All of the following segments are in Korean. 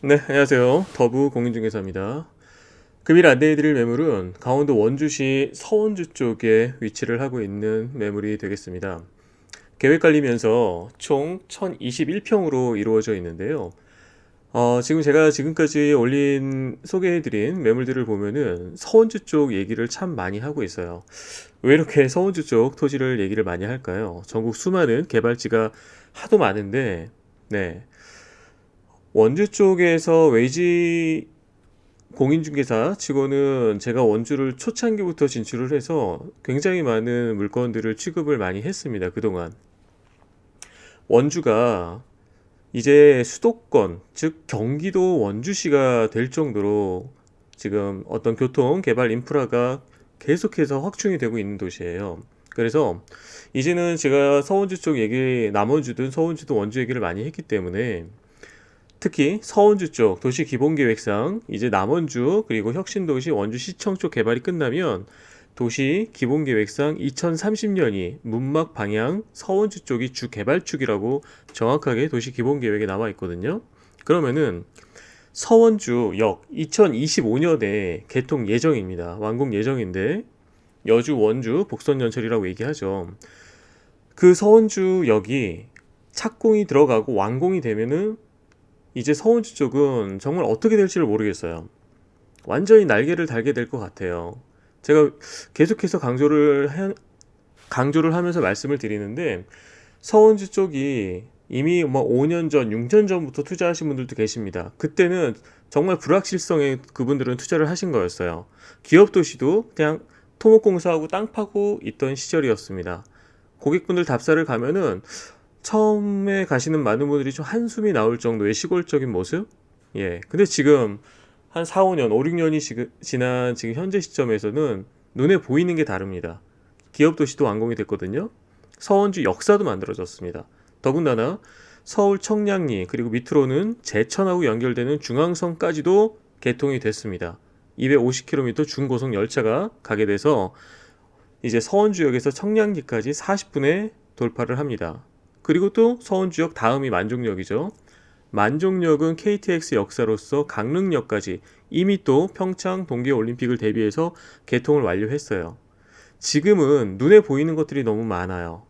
네, 안녕하세요. 더부 공인중개사입니다. 금일 안내해드릴 매물은 강원도 원주시 서원주 쪽에 위치를 하고 있는 매물이 되겠습니다. 계획관리면서 총 1021평으로 이루어져 있는데요. 지금 제가 지금까지 소개해드린 매물들을 보면은 서원주 쪽 얘기를 참 많이 하고 있어요. 왜 이렇게 서원주 쪽 토지를 얘기를 많이 할까요? 전국 수많은 개발지가 하도 많은데, 네. 원주 쪽에서 외지 공인중개사 치고는 제가 원주를 초창기부터 진출을 해서 굉장히 많은 물건들을 취급을 많이 했습니다. 그동안. 원주가 이제 수도권, 즉 경기도 원주시가 될 정도로 지금 어떤 교통 개발 인프라가 계속해서 확충이 되고 있는 도시예요. 그래서 이제는 제가 서원주 쪽 얘기, 남원주든 서원주든 원주 얘기를 많이 했기 때문에 특히 서원주 쪽 도시기본계획상 이제 남원주 그리고 혁신도시 원주시청 쪽 개발이 끝나면 도시기본계획상 2030년이 문막 방향 서원주 쪽이 주 개발축이라고 정확하게 도시기본계획에 나와 있거든요. 그러면은 서원주역 2025년에 개통 예정입니다. 완공 예정인데 여주 원주 복선연철이라고 얘기하죠. 그 서원주역이 착공이 들어가고 완공이 되면은 이제 서원주 쪽은 정말 어떻게 될지를 모르겠어요. 완전히 날개를 달게 될 것 같아요. 제가 계속해서 강조를 하면서 말씀을 드리는데 서원주 쪽이 이미 뭐 5년 전, 6년 전부터 투자하신 분들도 계십니다. 그때는 정말 불확실성에 그분들은 투자를 하신 거였어요. 기업 도시도 그냥 토목공사하고 땅 파고 있던 시절이었습니다. 고객분들 답사를 가면은 처음에 가시는 많은 분들이 좀 한숨이 나올 정도의 시골적인 모습? 예. 근데 지금 한 4, 5년, 5, 6년이 지난 지금 현재 시점에서는 눈에 보이는 게 다릅니다. 기업 도시도 완공이 됐거든요. 서원주 역사도 만들어졌습니다. 더군다나 서울 청량리 그리고 밑으로는 제천하고 연결되는 중앙선까지도 개통이 됐습니다. 250km 중고속 열차가 가게 돼서 이제 서원주역에서 청량리까지 40분에 돌파를 합니다. 그리고 또 서원주역 다음이 만종역이죠. 만종역은 KTX 역사로서 강릉역까지 이미 또 평창 동계올림픽을 대비해서 개통을 완료했어요. 지금은 눈에 보이는 것들이 너무 많아요.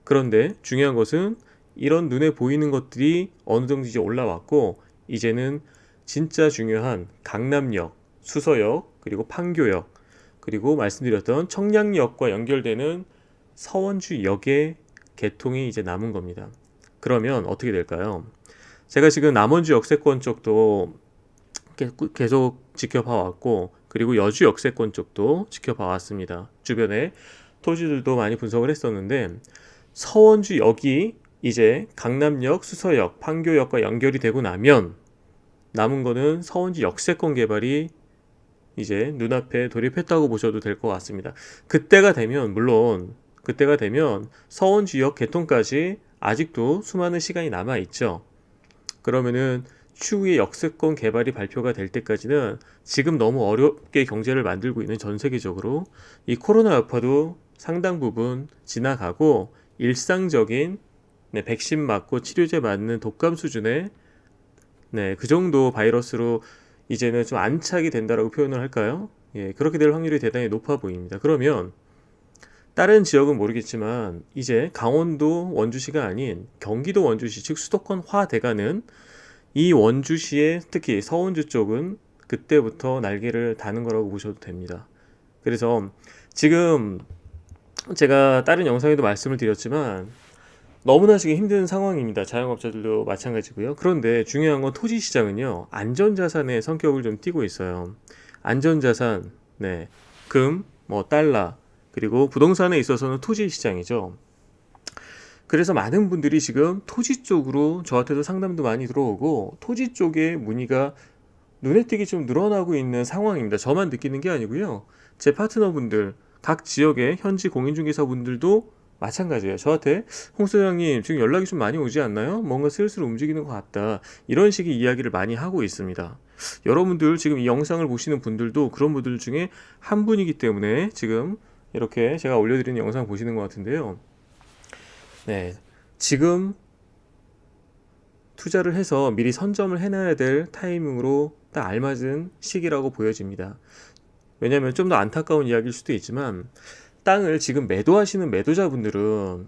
그런데 중요한 것은 이런 눈에 보이는 것들이 어느 정도 이제 올라왔고 이제는 진짜 중요한 강남역, 수서역, 그리고 판교역, 그리고 말씀드렸던 청량역과 연결되는 서원주역의 개통이 이제 남은 겁니다. 그러면 어떻게 될까요? 제가 지금 남원주 역세권 쪽도 계속 지켜봐 왔고 그리고 여주 역세권 쪽도 지켜봐 왔습니다. 주변에 토지들도 많이 분석을 했었는데 서원주역이 이제 강남역, 수서역, 판교역과 연결이 되고 나면 남은 거는 서원주 역세권 개발이 이제 눈앞에 돌입했다고 보셔도 될 것 같습니다. 그때가 되면 물론 그때가 되면 서원주역 개통까지 아직도 수많은 시간이 남아 있죠. 그러면은 추후에 역세권 개발이 발표가 될 때까지는 지금 너무 어렵게 경제를 만들고 있는 전 세계적으로 이 코로나 여파도 상당 부분 지나가고 일상적인 백신 맞고 치료제 맞는 독감 수준의 그 정도 바이러스로 이제는 좀 안착이 된다라고 표현을 할까요? 예, 그렇게 될 확률이 대단히 높아 보입니다. 그러면 다른 지역은 모르겠지만 이제 강원도 원주시가 아닌 경기도 원주시 즉 수도권화 돼가는 이 원주시의 특히 서원주 쪽은 그때부터 날개를 다는 거라고 보셔도 됩니다. 그래서 지금 제가 다른 영상에도 말씀을 드렸지만 너무나 지금 힘든 상황입니다. 자영업자들도 마찬가지고요. 그런데 중요한 건 토지 시장은요. 안전자산의 성격을 좀 띠고 있어요. 안전자산, 네, 금, 뭐 달러, 그리고 부동산에 있어서는 토지 시장이죠. 그래서 많은 분들이 지금 토지 쪽으로 저한테도 상담도 많이 들어오고 토지 쪽에 문의가 눈에 띄게 좀 늘어나고 있는 상황입니다. 저만 느끼는 게 아니고요. 제 파트너분들, 각 지역의 현지 공인중개사분들도 마찬가지예요. 저한테 홍 소장님 지금 연락이 좀 많이 오지 않나요? 뭔가 슬슬 움직이는 것 같다. 이런 식의 이야기를 많이 하고 있습니다. 여러분들 지금 이 영상을 보시는 분들도 그런 분들 중에 한 분이기 때문에 지금 이렇게 제가 올려드리는 영상 보시는 것 같은데요. 네. 지금 투자를 해서 미리 선점을 해놔야 될 타이밍으로 딱 알맞은 시기라고 보여집니다. 왜냐하면 좀 더 안타까운 이야기일 수도 있지만 땅을 지금 매도하시는 매도자분들은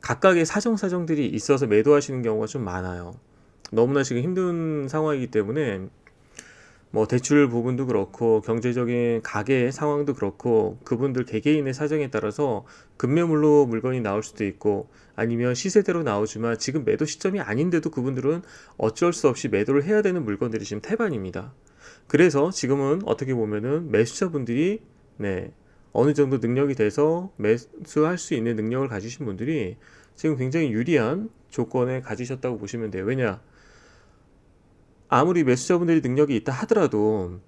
각각의 사정사정들이 있어서 매도하시는 경우가 좀 많아요. 너무나 지금 힘든 상황이기 때문에 뭐 대출 부분도 그렇고 경제적인 가계 상황도 그렇고 그분들 개개인의 사정에 따라서 급매물로 물건이 나올 수도 있고 아니면 시세대로 나오지만 지금 매도 시점이 아닌데도 그분들은 어쩔 수 없이 매도를 해야 되는 물건들이 지금 태반입니다. 그래서 지금은 어떻게 보면은 매수자분들이 네, 어느 정도 능력이 돼서 매수할 수 있는 능력을 가지신 분들이 지금 굉장히 유리한 조건에 가지셨다고 보시면 돼요. 왜냐? 아무리 매수자분들이 능력이 있다 하더라도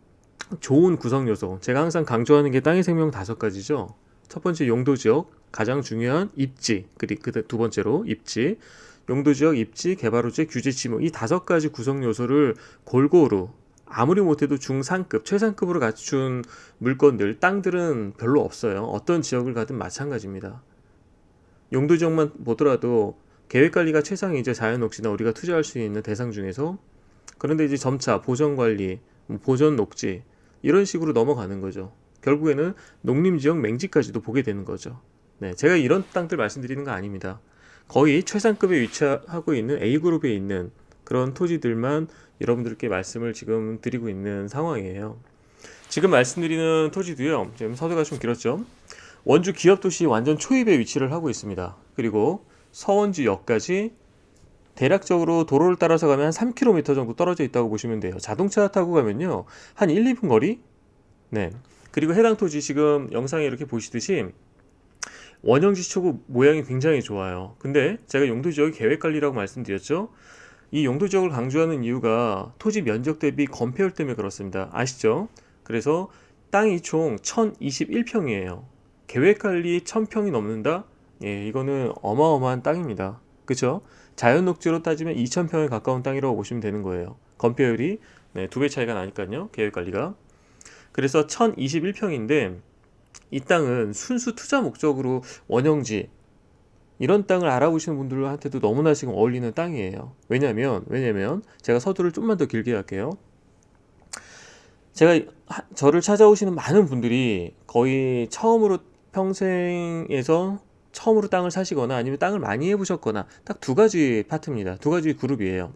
좋은 구성 요소, 제가 항상 강조하는 게 땅의 생명 5가지죠. 첫 번째 용도지역, 가장 중요한 입지, 그리고 두 번째로 입지, 용도지역, 입지, 개발호재, 규제 지목, 이 5가지 구성 요소를 골고루 아무리 못해도 중상급, 최상급으로 갖춘 물건들, 땅들은 별로 없어요. 어떤 지역을 가든 마찬가지입니다. 용도지역만 보더라도 계획관리가 최상이죠. 자연녹지나 우리가 투자할 수 있는 대상 중에서. 그런데 이제 점차 보전관리, 보전 녹지 이런 식으로 넘어가는 거죠. 결국에는 농림지역 맹지까지도 보게 되는 거죠. 네, 제가 이런 땅들 말씀드리는 거 아닙니다. 거의 최상급에 위치하고 있는 A그룹에 있는 그런 토지들만 여러분들께 말씀을 지금 드리고 있는 상황이에요. 지금 말씀드리는 토지도요. 지금 서두가 좀 길었죠. 원주 기업도시 완전 초입에 위치를 하고 있습니다. 그리고 서원주역까지 대략적으로 도로를 따라서 가면 한 3km 정도 떨어져 있다고 보시면 돼요. 자동차 타고 가면요. 한 1, 2분 거리? 네. 그리고 해당 토지 지금 영상에 이렇게 보시듯이 원형지 초구 모양이 굉장히 좋아요. 근데 제가 용도지역의 계획관리라고 말씀드렸죠. 이 용도지역을 강조하는 이유가 토지 면적 대비 건폐율 때문에 그렇습니다. 아시죠? 그래서 땅이 총 1021평이에요. 계획관리 1000평이 넘는다? 예, 이거는 어마어마한 땅입니다. 그쵸? 자연녹지로 따지면 2000평에 가까운 땅이라고 보시면 되는 거예요. 건폐율이 2배 차이가 나니까요. 계획관리가. 그래서 1021평인데 이 땅은 순수 투자 목적으로 원형지 이런 땅을 알아보시는 분들한테도 너무나 지금 어울리는 땅이에요. 왜냐면 제가 서두를 좀만 더 길게 할게요. 제가 저를 찾아오시는 많은 분들이 거의 처음으로 평생에서 처음으로 땅을 사시거나 아니면 땅을 많이 해보셨거나 딱 2가지 파트입니다. 2가지 그룹이에요.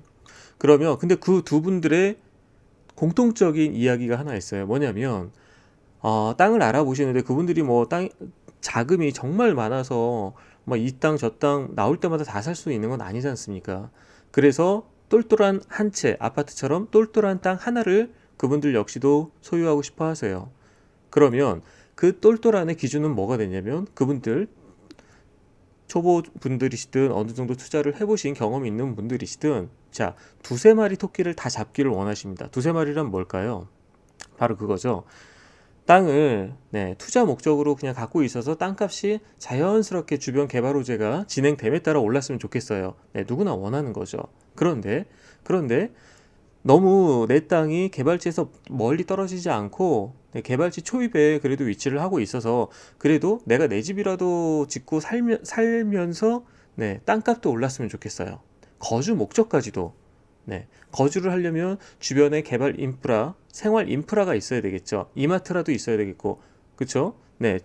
그러면 근데 그 두 분들의 공통적인 이야기가 하나 있어요. 뭐냐면 땅을 알아보시는데 그분들이 뭐 땅 자금이 정말 많아서 뭐 이 땅 저 땅 나올 때마다 다 살 수 있는 건 아니지 않습니까? 그래서 똘똘한 한 채 아파트처럼 똘똘한 땅 하나를 그분들 역시도 소유하고 싶어 하세요. 그러면 그 똘똘한의 기준은 뭐가 되냐면 그분들 초보 분들이시든 어느 정도 투자를 해보신 경험이 있는 분들이시든 자, 2~3마리 토끼를 다 잡기를 원하십니다. 2~3마리란 뭘까요? 바로 그거죠. 땅을 투자 목적으로 그냥 갖고 있어서 땅값이 자연스럽게 주변 개발 호재가 진행됨에 따라 올랐으면 좋겠어요. 누구나 원하는 거죠. 그런데 너무 내 땅이 개발지에서 멀리 떨어지지 않고 개발지 초입에 그래도 위치를 하고 있어서 그래도 내가 내 집이라도 짓고 살면서 땅값도 올랐으면 좋겠어요. 거주 목적까지도 거주를 하려면 주변에 개발 인프라, 생활 인프라가 있어야 되겠죠. 이마트라도 있어야 되겠고, 그쵸?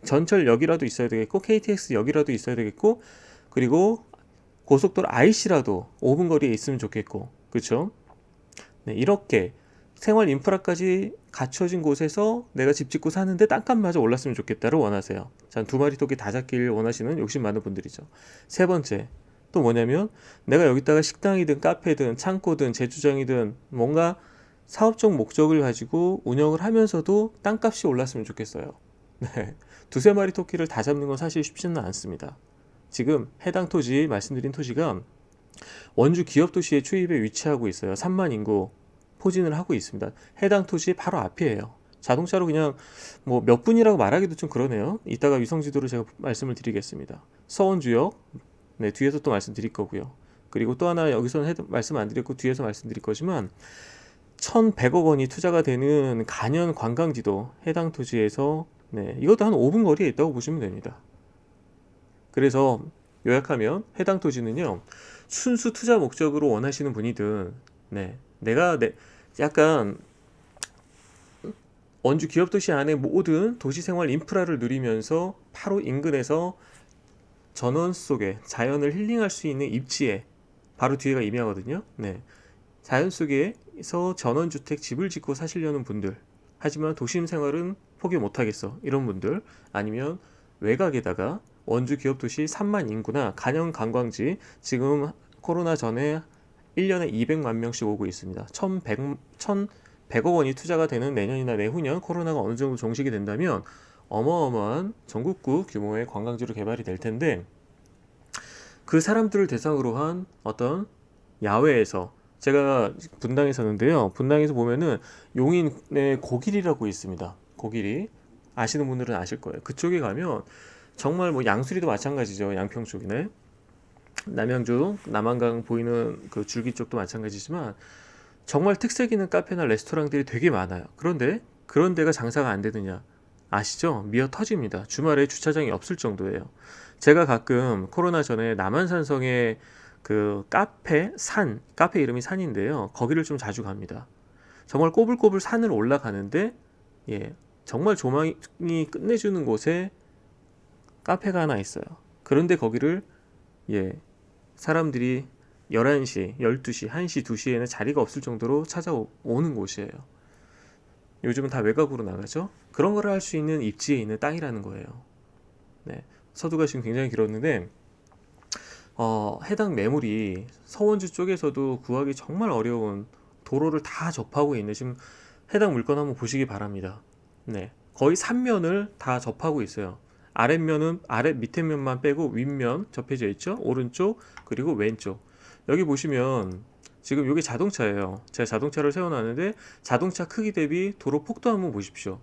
전철역이라도 있어야 되겠고, KTX역이라도 있어야 되겠고, 그리고 고속도로 IC라도 5분 거리에 있으면 좋겠고, 그쵸? 이렇게 생활 인프라까지 갖춰진 곳에서 내가 집 짓고 사는데 땅값마저 올랐으면 좋겠다를 원하세요. 자, 2마리 토끼 다 잡기를 원하시는 욕심 많은 분들이죠. 세 번째, 또 뭐냐면 내가 여기다가 식당이든 카페든 창고든 제주장이든 뭔가 사업적 목적을 가지고 운영을 하면서도 땅값이 올랐으면 좋겠어요. 2~3마리 토끼를 다 잡는 건 사실 쉽지는 않습니다. 지금 해당 토지, 말씀드린 토지가 원주 기업도시의 초입에 위치하고 있어요. 3만 인구 포진을 하고 있습니다. 해당 토지 바로 앞이에요. 자동차로 그냥 뭐 몇 분이라고 말하기도 좀 그러네요. 이따가 위성지도로 제가 말씀을 드리겠습니다. 서원주역 뒤에서 또 말씀드릴 거고요. 그리고 또 하나 여기서는 말씀 안 드렸고 뒤에서 말씀드릴 거지만 1,100억 원이 투자가 되는 간현 관광지도 해당 토지에서 이것도 한 5분 거리에 있다고 보시면 됩니다. 그래서 요약하면 해당 토지는요. 순수 투자 목적으로 원하시는 분이든, 약간 원주 기업도시 안에 모든 도시생활 인프라를 누리면서 바로 인근에서 전원 속에 자연을 힐링할 수 있는 입지에 바로 뒤에가 임야거든요. 자연 속에서 전원주택 집을 짓고 사시려는 분들, 하지만 도심 생활은 포기 못하겠어 이런 분들, 아니면 외곽에다가 원주 기업도시 3만 인구나 간영 관광지, 지금 코로나 전에 1년에 200만 명씩 오고 있습니다. 1,100억 원이 투자가 되는 내년이나 내후년 코로나가 어느 정도 종식이 된다면 어마어마한 전국구 규모의 관광지로 개발이 될 텐데, 그 사람들을 대상으로 한 어떤 야외에서, 제가 분당에 사는데요. 분당에서 보면은 용인에 고길이라고 있습니다. 고길이 아시는 분들은 아실 거예요. 그쪽에 가면 정말 뭐 양수리도 마찬가지죠. 양평 쪽이네. 남양주 남한강 보이는 그 줄기 쪽도 마찬가지지만 정말 특색 있는 카페나 레스토랑들이 되게 많아요. 그런데 그런 데가 장사가 안 되느냐 아시죠? 미어 터집니다. 주말에 주차장이 없을 정도예요. 제가 가끔 코로나 전에 남한산성에 그 카페 이름이 산인데요. 거기를 좀 자주 갑니다. 정말 꼬불꼬불 산을 올라가는데, 예, 정말 조망이 끝내주는 곳에 카페가 하나 있어요. 그런데 거기를, 예, 사람들이 11시, 12시, 1시, 2시에는 자리가 없을 정도로 찾아오는 곳이에요. 요즘은 다 외곽으로 나가죠. 그런 걸 할 수 있는 입지에 있는 땅이라는 거예요. 서두가 지금 굉장히 길었는데, 해당 매물이 서원주 쪽에서도 구하기 정말 어려운 도로를 다 접하고 있는, 지금 해당 물건 한번 보시기 바랍니다. 거의 3면을 다 접하고 있어요. 아랫면은 밑에 면만 빼고 윗면 접해져 있죠. 오른쪽 그리고 왼쪽. 여기 보시면 지금 이게 자동차예요. 제가 자동차를 세워놨는데 자동차 크기 대비 도로 폭도 한번 보십시오.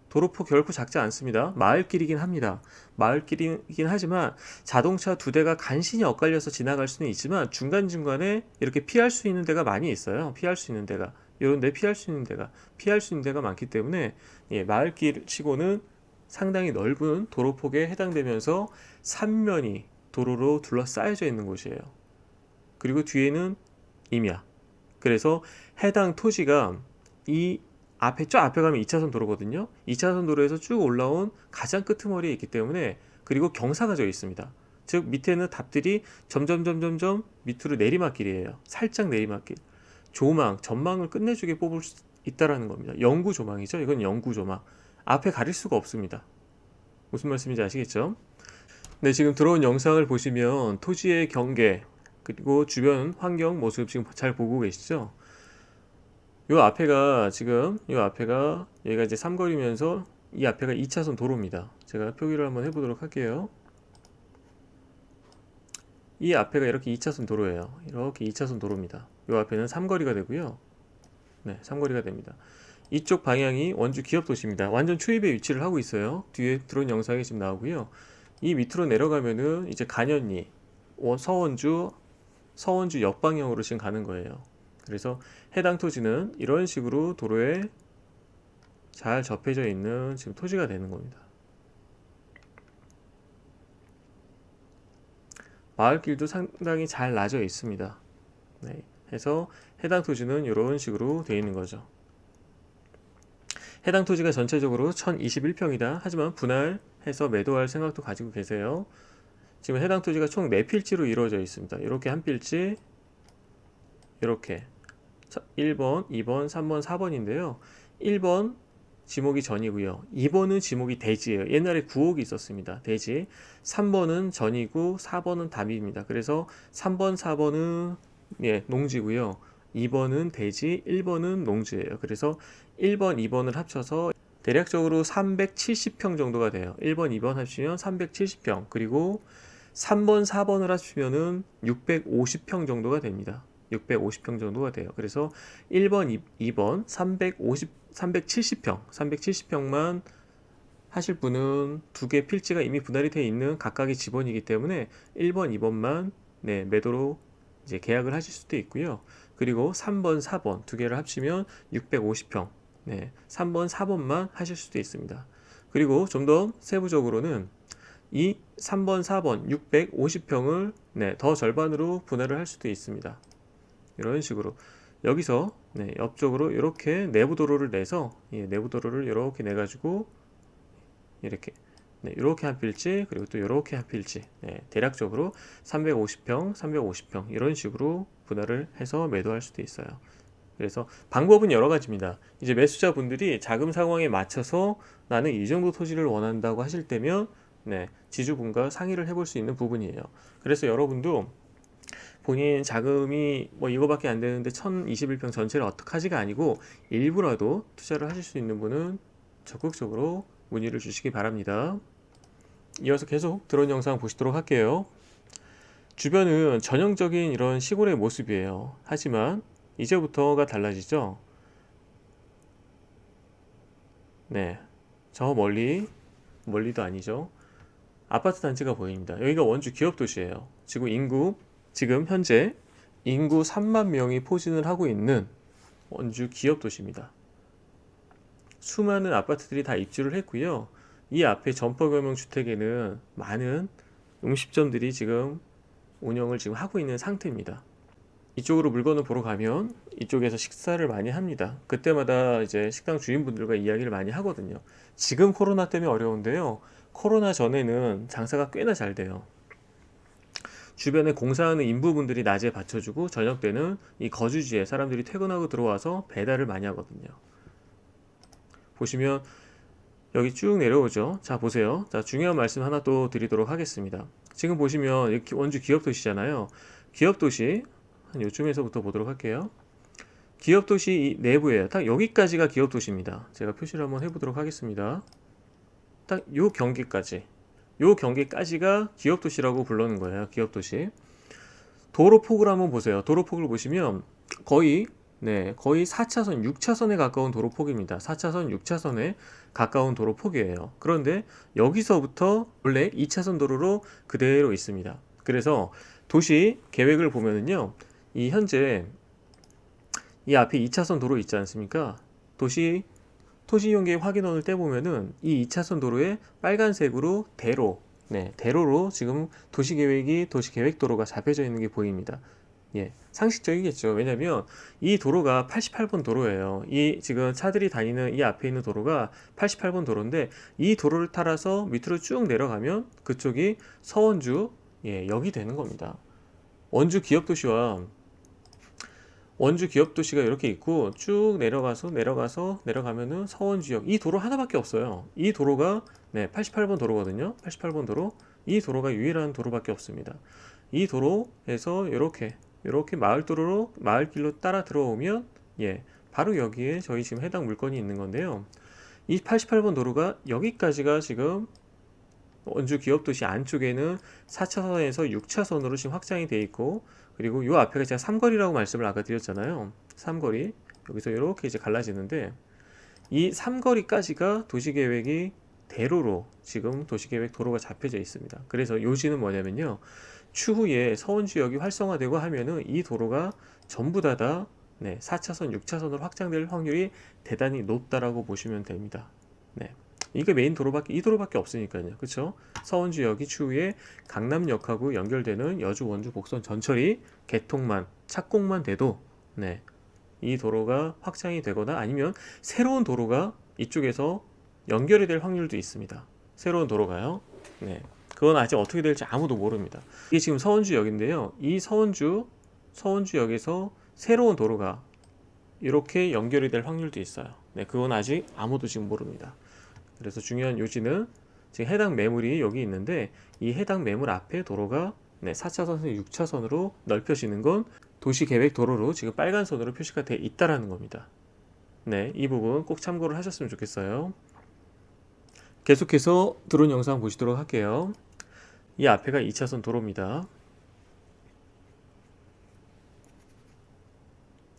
도로폭 결코 작지 않습니다. 마을길이긴 합니다. 마을길이긴 하지만 자동차 두 대가 간신히 엇갈려서 지나갈 수는 있지만 중간중간에 이렇게 피할 수 있는 데가 많이 있어요. 피할 수 있는 데가. 이런 데 피할 수 있는 데가 많기 때문에, 마을길 치고는 상당히 넓은 도로폭에 해당되면서 삼면이 도로로 둘러싸여져 있는 곳이에요. 그리고 뒤에는 임야. 그래서 해당 토지가 이 저 앞에 가면 2차선 도로거든요. 2차선 도로에서 쭉 올라온 가장 끄트머리에 있기 때문에, 그리고 경사가 져 있습니다. 즉 밑에는 답들이 점점 밑으로 내리막길이에요. 살짝 내리막길. 전망을 끝내주게 뽑을 수 있다라는 겁니다. 영구 조망이죠. 이건 영구 조망. 앞에 가릴 수가 없습니다. 무슨 말씀인지 아시겠죠? 네, 지금 들어온 영상을 보시면 토지의 경계 그리고 주변 환경 모습 지금 잘 보고 계시죠? 요 앞에가 얘가 이제 삼거리면서 이 앞에가 2차선 도로입니다. 제가 표기를 한번 해보도록 할게요. 이 앞에가 이렇게 2차선 도로예요. 이렇게 2차선 도로입니다. 요 앞에는 삼거리가 되고요. 삼거리가 됩니다. 이쪽 방향이 원주 기업도시입니다. 완전 초입에 위치를 하고 있어요. 뒤에 들어온 영상이 지금 나오고요. 이 밑으로 내려가면은 이제 간현리, 서원주 역방향으로 지금 가는 거예요. 그래서 해당 토지는 이런 식으로 도로에 잘 접해져 있는 지금 토지가 되는 겁니다. 마을길도 상당히 잘 나져 있습니다. 해서 해당 토지는 이런 식으로 되어 있는 거죠. 해당 토지가 전체적으로 1021평이다. 하지만 분할해서 매도할 생각도 가지고 계세요. 지금 해당 토지가 총 4필지로 이루어져 있습니다. 이렇게 한 필지, 이렇게 1번, 2번, 3번, 4번인데요. 1번 지목이 전이고요. 2번은 지목이 대지예요. 옛날에 구옥이 있었습니다. 대지. 3번은 전이고 4번은 담입니다. 그래서 3번, 4번은 농지고요. 2번은 대지, 1번은 농지예요. 그래서 1번, 2번을 합쳐서 대략적으로 370평 정도가 돼요. 1번, 2번 합치면 370평. 그리고 3번, 4번을 합치면은 650평 정도가 됩니다. 650평 정도가 돼요. 그래서 1번, 2번 370평만 하실 분은 두 개 필지가 이미 분할이 되어 있는 각각의 지번이기 때문에 1번, 2번만 매도로 이제 계약을 하실 수도 있고요. 그리고 3번, 4번 두 개를 합치면 650평. 3번, 4번만 하실 수도 있습니다. 그리고 좀 더 세부적으로는 이 3번, 4번 650평을 더 절반으로 분할을 할 수도 있습니다. 이런 식으로 여기서 옆쪽으로 이렇게 내부 도로를 내서 내부 도로를 이렇게 내 가지고 이렇게 이렇게 한 필지, 그리고 또 이렇게 한 필지, 대략적으로 350평, 350평 이런 식으로 분할을 해서 매도할 수도 있어요. 그래서 방법은 여러 가지입니다. 이제 매수자분들이 자금 상황에 맞춰서 나는 이 정도 토지를 원한다고 하실 때면 지주분과 상의를 해볼 수 있는 부분이에요. 그래서 여러분도 본인 자금이 뭐 이거밖에 안 되는데 1021평 전체를 어떡하지가 아니고 일부라도 투자를 하실 수 있는 분은 적극적으로 문의를 주시기 바랍니다. 이어서 계속 드론 영상 보시도록 할게요. 주변은 전형적인 이런 시골의 모습이에요. 하지만 이제부터가 달라지죠. 저 멀리도 아니죠. 아파트 단지가 보입니다. 여기가 원주 기업도시예요. 지금 현재 인구 3만 명이 포진을 하고 있는 원주 기업도시입니다. 수많은 아파트들이 다 입주를 했고요. 이 앞에 점포경영 주택에는 많은 음식점들이 지금 운영을 지금 하고 있는 상태입니다. 이쪽으로 물건을 보러 가면 이쪽에서 식사를 많이 합니다. 그때마다 이제 식당 주인분들과 이야기를 많이 하거든요. 지금 코로나 때문에 어려운데요. 코로나 전에는 장사가 꽤나 잘 돼요. 주변에 공사하는 인부분들이 낮에 받쳐주고 저녁 때는 이 거주지에 사람들이 퇴근하고 들어와서 배달을 많이 하거든요. 보시면 여기 쭉 내려오죠. 자, 보세요. 자, 중요한 말씀 하나 또 드리도록 하겠습니다. 지금 보시면 이렇게 원주 기업도시잖아요. 기업도시 한 요쯤에서부터 보도록 할게요. 기업도시 내부예요. 딱 여기까지가 기업도시입니다. 제가 표시를 한번 해보도록 하겠습니다. 딱 요 경계까지가 기업도시라고 부르는 거예요. 기업도시. 도로폭을 한번 보세요. 도로폭을 보시면 거의 4차선, 6차선에 가까운 도로폭입니다. 4차선, 6차선에 가까운 도로폭이에요. 그런데 여기서부터 원래 2차선 도로로 그대로 있습니다. 그래서 도시 계획을 보면은요, 이 현재 이 앞에 2차선 도로 있지 않습니까? 토지 이용 계획 확인원을 떼보면은 이 2차선 도로에 빨간색으로 대로로 지금 도시계획도로가 잡혀져 있는 게 보입니다. 상식적이겠죠. 왜냐면 이 도로가 88번 도로예요. 이 지금 차들이 다니는 이 앞에 있는 도로가 88번 도로인데 이 도로를 따라서 밑으로 쭉 내려가면 그쪽이 서원주 역이 되는 겁니다. 원주 기업도시가 이렇게 있고 쭉 내려가면은 서원주역, 이 도로 하나밖에 없어요. 이 도로가 88번 도로거든요. 88번 도로. 이 도로가 유일한 도로밖에 없습니다. 이 도로에서 이렇게 마을길로 따라 들어오면 바로 여기에 저희 지금 해당 물건이 있는 건데요. 이 88번 도로가 여기까지가 지금 원주 기업도시 안쪽에는 4차선에서 6차선으로 지금 확장이 되어 있고, 그리고 요 앞에가 제가 삼거리라고 말씀을 아까 드렸잖아요. 삼거리. 여기서 이렇게 이제 갈라지는데, 이 삼거리까지가 도시계획이 대로로 지금 도시계획 도로가 잡혀져 있습니다. 그래서 요지는 뭐냐면요. 추후에 서원주역이 활성화되고 하면은 이 도로가 전부 다 4차선, 6차선으로 확장될 확률이 대단히 높다라고 보시면 됩니다. 이게 이 도로밖에 없으니까요. 그쵸? 서원주역이 추후에 강남역하고 연결되는 여주, 원주, 복선 전철이 착공만 돼도 이 도로가 확장이 되거나 아니면 새로운 도로가 이쪽에서 연결이 될 확률도 있습니다. 새로운 도로가요. 그건 아직 어떻게 될지 아무도 모릅니다. 이게 지금 서원주역인데요. 이 서원주역에서 새로운 도로가 이렇게 연결이 될 확률도 있어요. 그건 아직 아무도 지금 모릅니다. 그래서 중요한 요지는 지금 해당 매물이 여기 있는데 이 해당 매물 앞에 도로가 4차선에서 6차선으로 넓혀지는 건 도시계획도로로 지금 빨간 선으로 표시가 되어 있다라는 겁니다. 이 부분 꼭 참고를 하셨으면 좋겠어요. 계속해서 드론 영상 보시도록 할게요. 이 앞에가 2차선 도로입니다.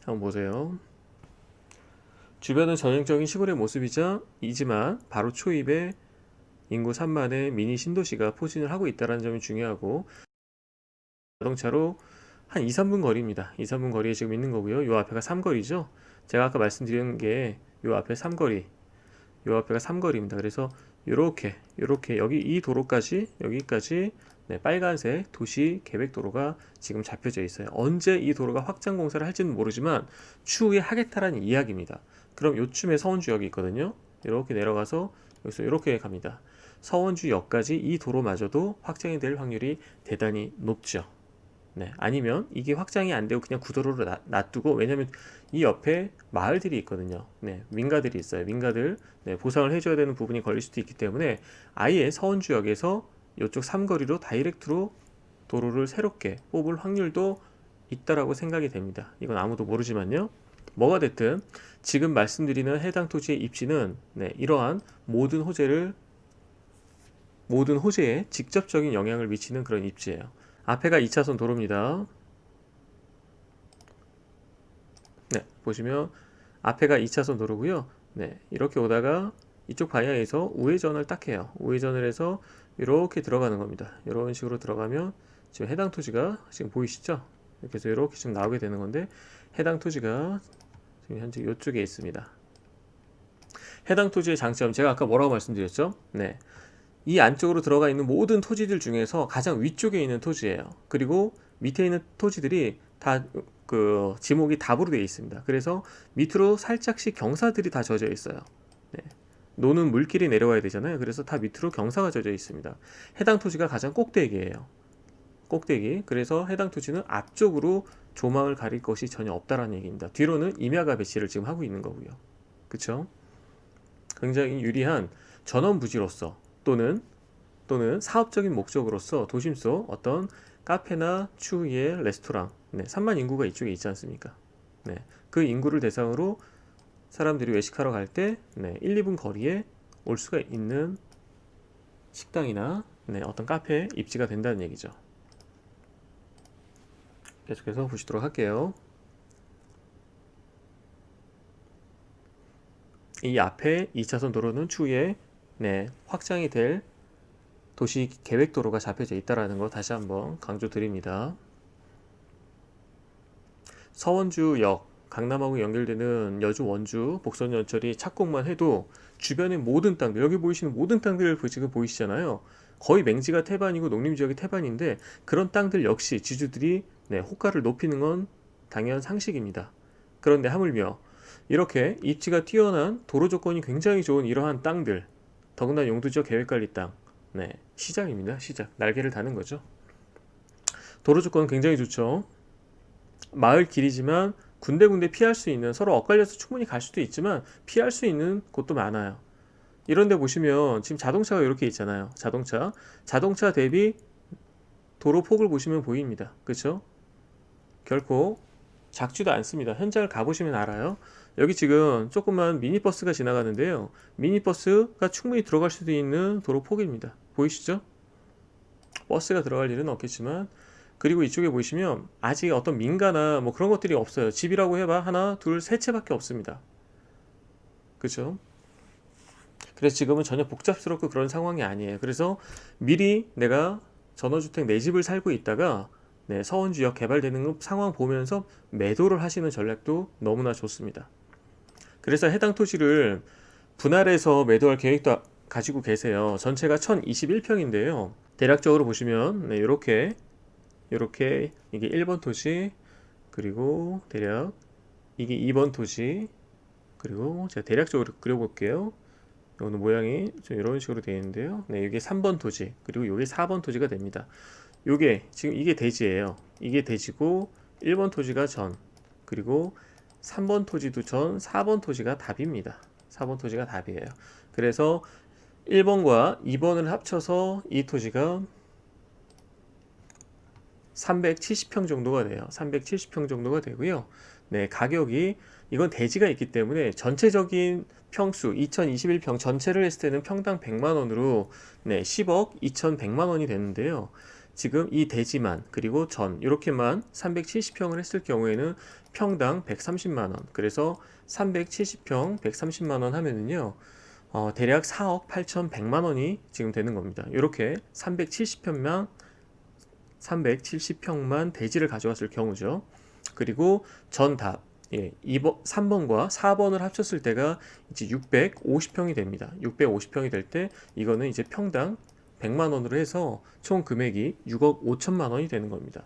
한번 보세요. 주변은 전형적인 시골의 모습이지만 바로 초입에 인구 3만의 미니 신도시가 포진을 하고 있다는 점이 중요하고, 자동차로 한 2, 3분 거리입니다. 2, 3분 거리에 지금 있는 거고요. 요 앞에가 삼거리죠. 제가 아까 말씀드린 게 요 앞에 삼거리, 요 앞에가 삼거리입니다. 그래서 요렇게 여기 이 도로까지 여기까지 네, 빨간색 도시 계획 도로가 지금 잡혀져 있어요. 언제 이 도로가 확장 공사를 할지는 모르지만 추후에 하겠다라는 이야기입니다. 그럼 요쯤에 서원주역이 있거든요. 이렇게 내려가서 여기서 이렇게 갑니다. 서원주역까지 이 도로마저도 확장이 될 확률이 대단히 높죠. 네, 아니면 이게 확장이 안 되고 그냥 구도로를 놔두고, 왜냐면 이 옆에 마을들이 있거든요. 네, 민가들이 있어요. 민가들 네, 보상을 해줘야 되는 부분이 걸릴 수도 있기 때문에 아예 서원주역에서 이쪽 삼거리로 다이렉트로 도로를 새롭게 뽑을 확률도 있다라고 생각이 됩니다. 이건 아무도 모르지만요. 뭐가 됐든 지금 말씀드리는 해당 토지의 입지는 네, 이러한 모든 호재에 직접적인 영향을 미치는 그런 입지예요. 앞에가 2차선 도로입니다. 네, 보시면 앞에가 2차선 도로고요. 네, 이렇게 오다가 이쪽 방향에서 우회전을 딱 해요. 우회전을 해서 이렇게 들어가는 겁니다. 이런 식으로 들어가면 지금 해당 토지가 지금 보이시죠? 이렇게 해서 이렇게 지금 나오게 되는 건데, 해당 토지가 지금 현재 이쪽에 있습니다. 해당 토지의 장점, 제가 아까 뭐라고 말씀드렸죠? 네, 이 안쪽으로 들어가 있는 모든 토지들 중에서 가장 위쪽에 있는 토지예요. 그리고 밑에 있는 토지들이 다 그 지목이 답으로 되어 있습니다. 그래서 밑으로 살짝씩 경사들이 다 젖어 있어요. 네. 노는 물길이 내려와야 되잖아요. 그래서 다 밑으로 경사가 젖어 있습니다. 해당 토지가 가장 꼭대기예요. 꼭대기. 그래서 해당 토지는 앞쪽으로 조망을 가릴 것이 전혀 없다라는 얘기입니다. 뒤로는 임야가 배치를 지금 하고 있는 거고요. 그쵸? 굉장히 유리한 전원부지로서 또는 사업적인 목적으로서 도심 속 어떤 카페나 추후에 레스토랑, 네, 3만 인구가 이쪽에 있지 않습니까? 네, 그 인구를 대상으로 사람들이 외식하러 갈 때 1, 2분 거리에 올 수가 있는 식당이나 어떤 카페에 입지가 된다는 얘기죠. 계속해서 보시도록 할게요. 이 앞에 2차선 도로는 추후에 확장이 될 도시 계획 도로가 잡혀져 있다는 거 다시 한번 강조드립니다. 서원주역, 강남하고 연결되는 여주, 원주, 복선 연철이 착공만 해도 주변의 모든 땅들, 여기 보이시는 모든 땅들 지금 보이시잖아요. 거의 맹지가 태반이고 농림지역이 태반인데 그런 땅들 역시 지주들이 호가를 높이는 건 당연 상식입니다. 그런데 하물며 이렇게 입지가 뛰어난 도로 조건이 굉장히 좋은 이러한 땅들, 더구나 용두지역 계획관리 땅, 시장입니다. 시장. 날개를 다는 거죠. 도로 조건 굉장히 좋죠. 마을 길이지만 군데군데 피할 수 있는, 서로 엇갈려서 충분히 갈 수도 있지만 피할 수 있는 곳도 많아요. 이런데 보시면 지금 자동차가 이렇게 있잖아요. 자동차 대비 도로 폭을 보시면 보입니다. 그렇죠? 결코 작지도 않습니다. 현장을 가보시면 알아요. 여기 지금 조그만 미니버스가 지나가는데요. 미니버스가 충분히 들어갈 수도 있는 도로 폭입니다. 보이시죠? 버스가 들어갈 일은 없겠지만, 그리고 이쪽에 보시면 아직 어떤 민가나 뭐 그런 것들이 없어요. 집이라고 해봐 하나, 둘, 세 채밖에 없습니다. 그렇죠? 그래서 지금은 전혀 복잡스럽고 그런 상황이 아니에요. 그래서 미리 내가 전원주택 내 집을 살고 있다가 서원주역 개발되는 상황 보면서 매도를 하시는 전략도 너무나 좋습니다. 그래서 해당 토지를 분할해서 매도할 계획도 가지고 계세요. 전체가 1021평인데요. 대략적으로 보시면 이렇게 이게 1번 토지, 그리고 대략 이게 2번 토지, 그리고 제가 대략적으로 그려볼게요. 오늘 모양이 좀 이런 식으로 되어 있는데요. 이게 3번 토지, 그리고 이게 4번 토지가 됩니다. 요게 지금 이게 대지예요. 이게 대지고 1번 토지가 전, 그리고 3번 토지도 전, 4번 토지가 답입니다. 4번 토지가 답이에요. 그래서 1번과 2번을 합쳐서 이 토지가 370평 정도가 돼요. 370평 정도가 되고요. 가격이, 이건 대지가 있기 때문에 전체적인 평수 2021평 전체를 했을 때는 평당 100만원으로 10억 2100만원이 되는데요. 지금 이 대지만, 그리고 전 이렇게만 370평을 했을 경우에는 평당 130만원, 그래서 370평 130만원 하면은요 대략 4억 8100만원이 지금 되는 겁니다. 이렇게 370평만 대지를 가져갔을 경우죠. 그리고 전답, 예, 2번, 3번과 4번을 합쳤을 때가 이제 650평이 됩니다. 650평이 될 때 이거는 이제 평당 100만 원으로 해서 총 금액이 6억 5천만 원이 되는 겁니다.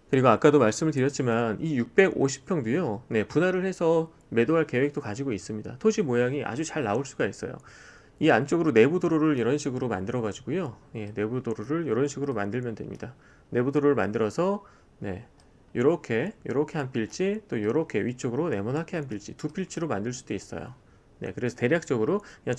그리고 아까도 말씀을 드렸지만 이 650평도요, 네, 분할을 해서 매도할 계획도 가지고 있습니다. 토지 모양이 아주 잘 나올 수가 있어요. 이 안쪽으로 내부 도로를 이런 식으로 만들어 가지고요. 예, 내부 도로를 이런 식으로 만들면 됩니다. 내부 도로를 만들어서 네, 요렇게 한 필지, 또 요렇게 위쪽으로 네모나게 한 필지, 두 필지로 만들 수도 있어요. 네, 그래서 대략적으로 그냥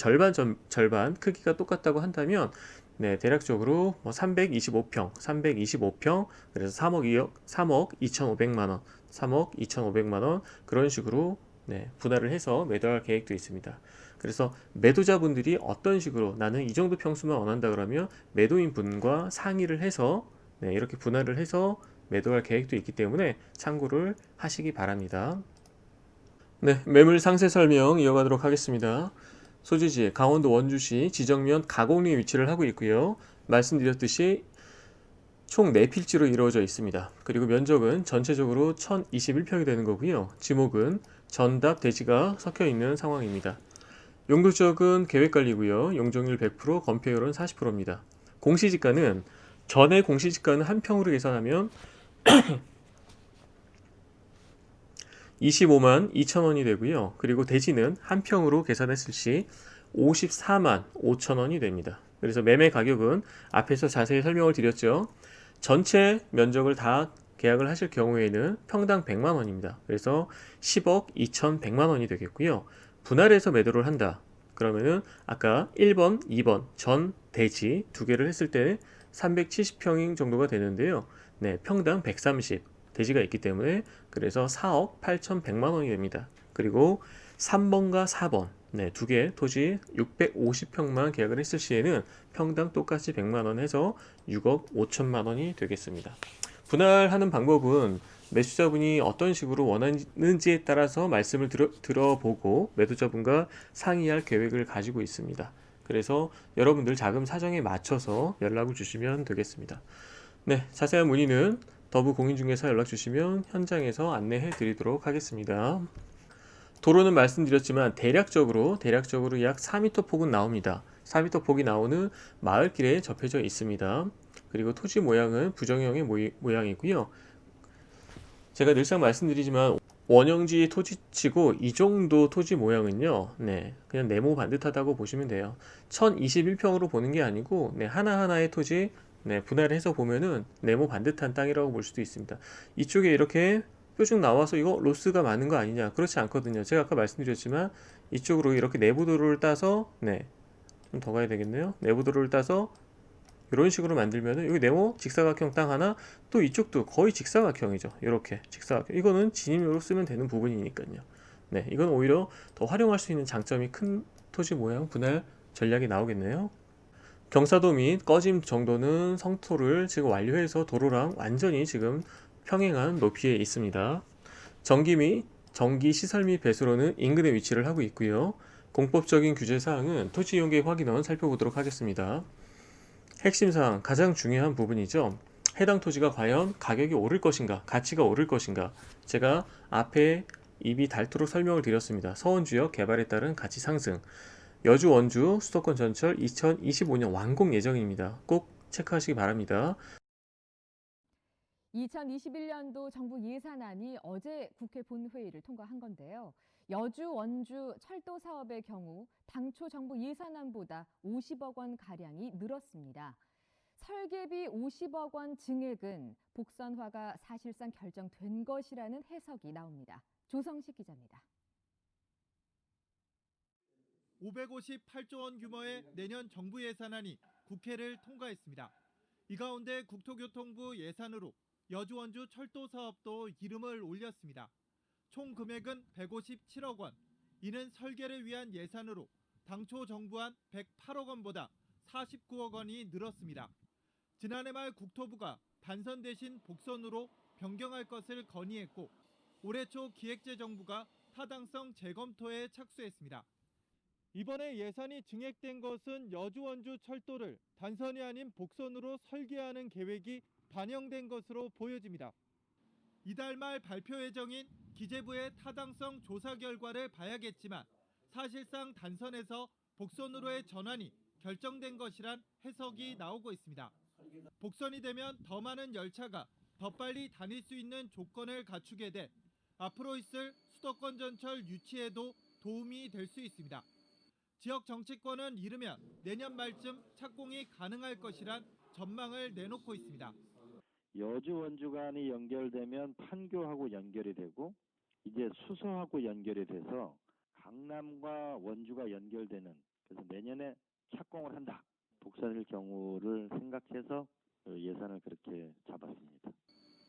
절반 크기가 똑같다고 한다면 네, 대략적으로 뭐 325평, 그래서 3억 2,500만 원, 3억 2,500만 원 그런 식으로 네, 분할을 해서 매도할 계획도 있습니다. 그래서 매도자분들이 어떤 식으로 나는 이 정도 평수만 원한다 그러면 매도인 분과 상의를 해서 네, 이렇게 분할을 해서 매도할 계획도 있기 때문에 참고를 하시기 바랍니다. 네, 매물 상세 설명 이어가도록 하겠습니다. 소재지 강원도 원주시 지정면 가곡리에 위치를 하고 있고요. 말씀드렸듯이 총 4필지로 이루어져 있습니다. 그리고 면적은 전체적으로 1021평이 되는 거고요. 지목은 전답 대지가 섞여 있는 상황입니다. 용도 지역은 계획관리고요. 용적률 100%, 건폐율은 40%입니다. 공시지가는 전에 공시지가는 한 평으로 계산하면 25만 2천 원이 되고요. 그리고 대지는 한 평으로 계산했을 시 54만 5천 원이 됩니다. 그래서 매매 가격은 앞에서 자세히 설명을 드렸죠. 전체 면적을 다 계약을 하실 경우에는 평당 100만 원입니다. 그래서 10억 2,100만 원이 되겠고요. 분할해서 매도를 한다. 그러면은 아까 1번, 2번 전 대지 두 개를 했을 때 370평 정도가 되는데요. 네, 평당 130 대지가 있기 때문에 그래서 4억 8,100만 원이 됩니다. 그리고 3번과 4번 네, 두 개 토지 650평만 계약을 했을 시에는 평당 똑같이 100만 원 해서 6억 5천만 원이 되겠습니다. 분할하는 방법은 매수자분이 어떤 식으로 원하는지에 따라서 말씀을 들어보고 매도자분과 상의할 계획을 가지고 있습니다. 그래서 여러분들 자금 사정에 맞춰서 연락을 주시면 되겠습니다. 네, 자세한 문의는 더부공인중개사 연락 주시면 현장에서 안내해 드리도록 하겠습니다. 도로는 말씀드렸지만 대략적으로 약 4m 폭은 나옵니다. 4m 폭이 나오는 마을길에 접해져 있습니다. 그리고 토지 모양은 부정형의 모양이고요. 제가 늘상 말씀드리지만 원형지 토지치고 이 정도 토지 모양은요, 네, 그냥 네모 반듯하다고 보시면 돼요. 1021평으로 보는 게 아니고, 네, 하나하나의 토지, 네, 분할해서 보면은 네모 반듯한 땅이라고 볼 수도 있습니다. 이쪽에 이렇게 뾰족 나와서 이거 로스가 많은 거 아니냐? 그렇지 않거든요. 제가 아까 말씀드렸지만 이쪽으로 이렇게 내부도로를 따서, 네, 좀 더 가야 되겠네요. 내부도로를 따서 이런 식으로 만들면은 여기 네모 직사각형 땅 하나, 또 이쪽도 거의 직사각형이죠. 이렇게 직사각형. 이거는 진입로로 쓰면 되는 부분이니까요. 네, 이건 오히려 더 활용할 수 있는 장점이 큰 토지 모양 분할 전략이 나오겠네요. 경사도 및 꺼짐 정도는 성토를 지금 완료해서 도로랑 완전히 지금 평행한 높이에 있습니다. 전기 및 전기 시설 및 배수로는 인근에 위치를 하고 있고요. 공법적인 규제 사항은 토지 이용 계획 확인원 살펴보도록 하겠습니다. 핵심 사항, 가장 중요한 부분이죠. 해당 토지가 과연 가격이 오를 것인가, 가치가 오를 것인가. 제가 앞에 입이 닳도록 설명을 드렸습니다. 서원주역 개발에 따른 가치 상승. 여주 원주 수도권 전철 2025년 완공 예정입니다. 꼭 체크하시기 바랍니다. 2021년도 정부 예산안이 어제 국회 본회의를 통과한 건데요. 여주, 원주 철도 사업의 경우 당초 정부 예산안보다 50억 원 가량이 늘었습니다. 설계비 50억 원 증액은 복선화가 사실상 결정된 것이라는 해석이 나옵니다. 조성식 기자입니다. 558조 원 규모의 내년 정부 예산안이 국회를 통과했습니다. 이 가운데 국토교통부 예산으로 여주 원주 철도 사업도 이름을 올렸습니다. 총 금액은 157억 원. 이는 설계를 위한 예산으로 당초 정부안 108억 원보다 49억 원이 늘었습니다. 지난해 말 국토부가 단선 대신 복선으로 변경할 것을 건의했고 올해 초 기획재정부가 타당성 재검토에 착수했습니다. 이번에 예산이 증액된 것은 여주 원주 철도를 단선이 아닌 복선으로 설계하는 계획이 반영된 것으로 보여집니다. 이달 말 발표 예정인 기재부의 타당성 조사 결과를 봐야겠지만 사실상 단선에서 복선으로의 전환이 결정된 것이란 해석이 나오고 있습니다. 복선이 되면 더 많은 열차가 더 빨리 다닐 수 있는 조건을 갖추게 돼 앞으로 있을 수도권 전철 유치에도 도움이 될 수 있습니다. 지역 정치권은 이르면 내년 말쯤 착공이 가능할 것이란 전망을 내놓고 있습니다. 여주 원주 간이 연결되면 판교하고 연결이 되고 이제 수서하고 연결이 돼서 강남과 원주가 연결되는, 그래서 내년에 착공을 한다. 복선일 경우를 생각해서 예산을 그렇게 잡았습니다.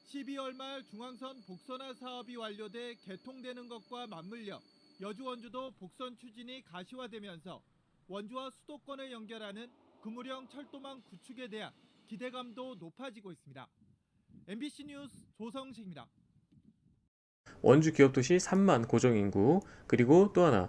12월 말 중앙선 복선화 사업이 완료돼 개통되는 것과 맞물려 여주 원주도 복선 추진이 가시화되면서 원주와 수도권을 연결하는 그물형 철도망 구축에 대한 기대감도 높아지고 있습니다. MBC 뉴스 조성식입니다. 원주 기업도시 3만 고정인구, 그리고 또 하나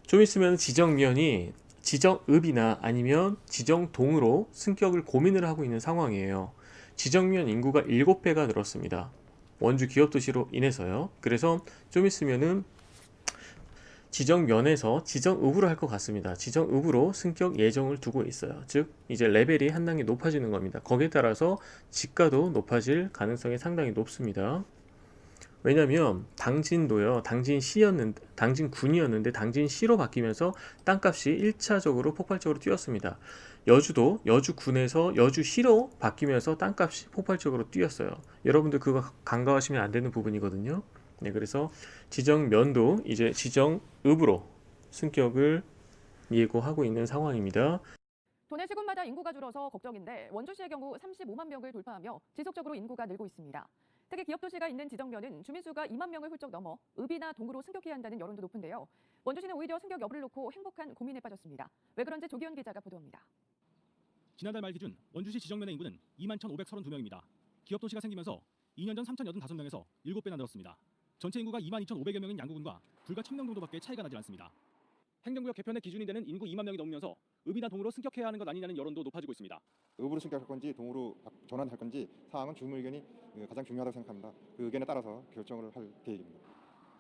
좀 있으면 지정면이 지정읍이나 아니면 지정동으로 승격을 고민을 하고 있는 상황이에요. 지정면 인구가 7배가 늘었습니다. 원주 기업도시로 인해서요. 그래서 좀 있으면은 지정면에서 지정읍으로 할 것 같습니다. 지정읍으로 승격 예정을 두고 있어요. 즉 이제 레벨이 한 단계 높아지는 겁니다. 거기에 따라서 지가도 높아질 가능성이 상당히 높습니다. 왜냐면 당진도요, 당진군이었는데 당진시로 바뀌면서 땅값이 1차적으로 폭발적으로 뛰었습니다. 여주도 여주군에서 여주시로 바뀌면서 땅값이 폭발적으로 뛰었어요. 여러분들 그거 간과하시면 안 되는 부분이거든요. 네, 그래서 지정면도 이제 지정읍으로 승격을 예고하고 있는 상황입니다. 도내 시군마다 인구가 줄어서 걱정인데 원주시의 경우 35만 명을 돌파하며 지속적으로 인구가 늘고 있습니다. 특히 기업도시가 있는 지정면은 주민수가 2만 명을 훌쩍 넘어 읍이나 동으로 승격해야 한다는 여론도 높은데요. 원주시는 오히려 승격 여부를 놓고 행복한 고민에 빠졌습니다. 왜 그런지 조기현 기자가 보도합니다. 지난달 말 기준 원주시 지정면의 인구는 21,532명입니다. 기업도시가 생기면서 2년 전 3,085명에서 7배나 늘었습니다. 전체 인구가 22,500여 명인 양구군과 불과 1,000명 정도밖에 차이가 나지 않습니다. 행정구역 개편의 기준이 되는 인구 2만 명이 넘으면서 읍이나 동으로 승격해야 하는 것 아니냐는 여론도 높아지고 있습니다. 읍으로 승격할 건지 동으로 전환할 건지 사항은 주민 의견이 가장 중요하다고 생각합니다. 그 의견에 따라서 결정을 할 계획입니다.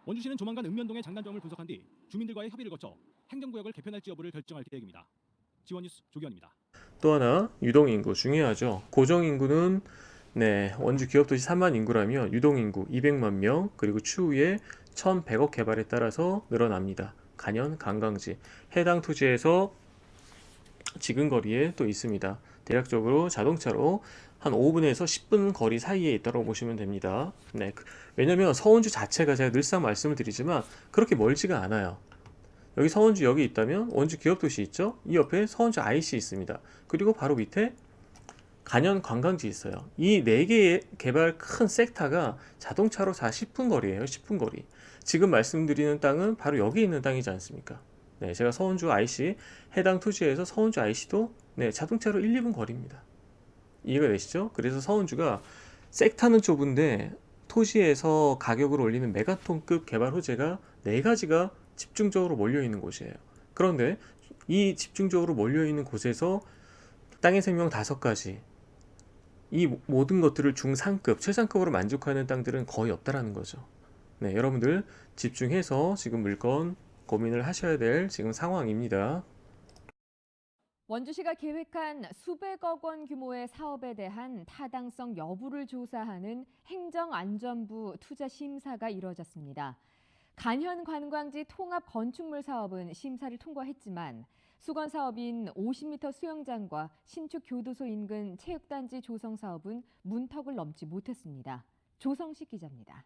원주시는 조만간 읍면동의 장단점을 분석한 뒤 주민들과의 협의를 거쳐 행정구역을 개편할지 여부를 결정할 계획입니다. 지원뉴스 조기현입니다. 또 하나 유동인구 중요하죠. 고정인구는 원주 기업도시 3만 인구라면 유동인구 200만 명, 그리고 추후에 1,100억 개발에 따라서 늘어납니다. 간현, 관광지, 해당 토지에서 지근거리에 또 있습니다. 대략적으로 자동차로 한 5분에서 10분 거리 사이에 있다고 보시면 됩니다. 왜냐면 서원주 자체가 제가 늘상 말씀을 드리지만 그렇게 멀지가 않아요. 여기 서원주역이 있다면 원주 기업도시 있죠? 이 옆에 서원주 IC 있습니다. 그리고 바로 밑에 간현 관광지 있어요. 이 4개의 개발 큰 섹터가 자동차로 10분 거리예요. 10분 거리. 지금 말씀드리는 땅은 바로 여기 있는 땅이지 않습니까? 제가 서원주 IC 해당 토지에서 서원주 IC도 자동차로 1, 2분 거리입니다. 이해가 되시죠? 그래서 서원주가 섹터는 좁은데 토지에서 가격을 올리는 메가톤급 개발 호재가 4가지가 집중적으로 몰려있는 곳이에요. 그런데 이 집중적으로 몰려있는 곳에서 땅의 생명 5가지, 이 모든 것들을 중상급, 최상급으로 만족하는 땅들은 거의 없다라는 거죠. 여러분들 집중해서 지금 물건 고민을 하셔야 될 지금 상황입니다. 원주시가 계획한 수백억 원 규모의 사업에 대한 타당성 여부를 조사하는 행정안전부 투자 심사가 이뤄졌습니다. 간현 관광지 통합 건축물 사업은 심사를 통과했지만 수건 사업인 50m 수영장과 신축 교도소 인근 체육단지 조성 사업은 문턱을 넘지 못했습니다. 조성식 기자입니다.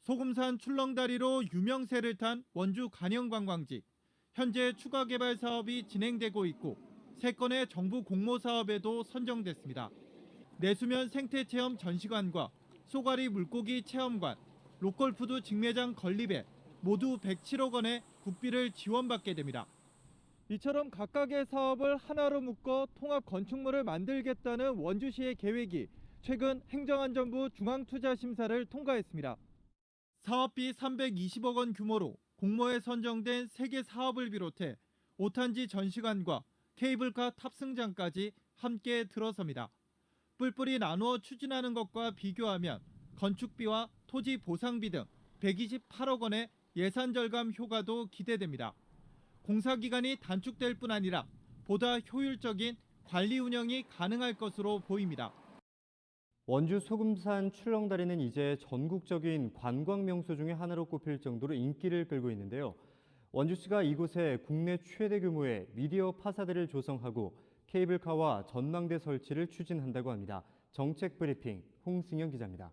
소금산 출렁다리로 유명세를 탄 원주 간현관광지. 현재 추가 개발 사업이 진행되고 있고 3건의 정부 공모 사업에도 선정됐습니다. 내수면 생태체험 전시관과 쏘가리 물고기 체험관, 로컬푸드 직매장 건립에 모두 107억 원의 국비를 지원받게 됩니다. 이처럼 각각의 사업을 하나로 묶어 통합 건축물을 만들겠다는 원주시의 계획이 최근 행정안전부 중앙투자심사를 통과했습니다. 사업비 320억 원 규모로 공모에 선정된 3개 사업을 비롯해 오탄지 전시관과 케이블카 탑승장까지 함께 들어섭니다. 뿔뿔이 나누어 추진하는 것과 비교하면 건축비와 토지 보상비 등 128억 원의 예산 절감 효과도 기대됩니다. 공사 기간이 단축될 뿐 아니라 보다 효율적인 관리 운영이 가능할 것으로 보입니다. 원주 소금산 출렁다리는 이제 전국적인 관광 명소 중에 하나로 꼽힐 정도로 인기를 끌고 있는데요. 원주시가 이곳에 국내 최대 규모의 미디어 파사드를 조성하고 케이블카와 전망대 설치를 추진한다고 합니다. 정책 브리핑 홍승영 기자입니다.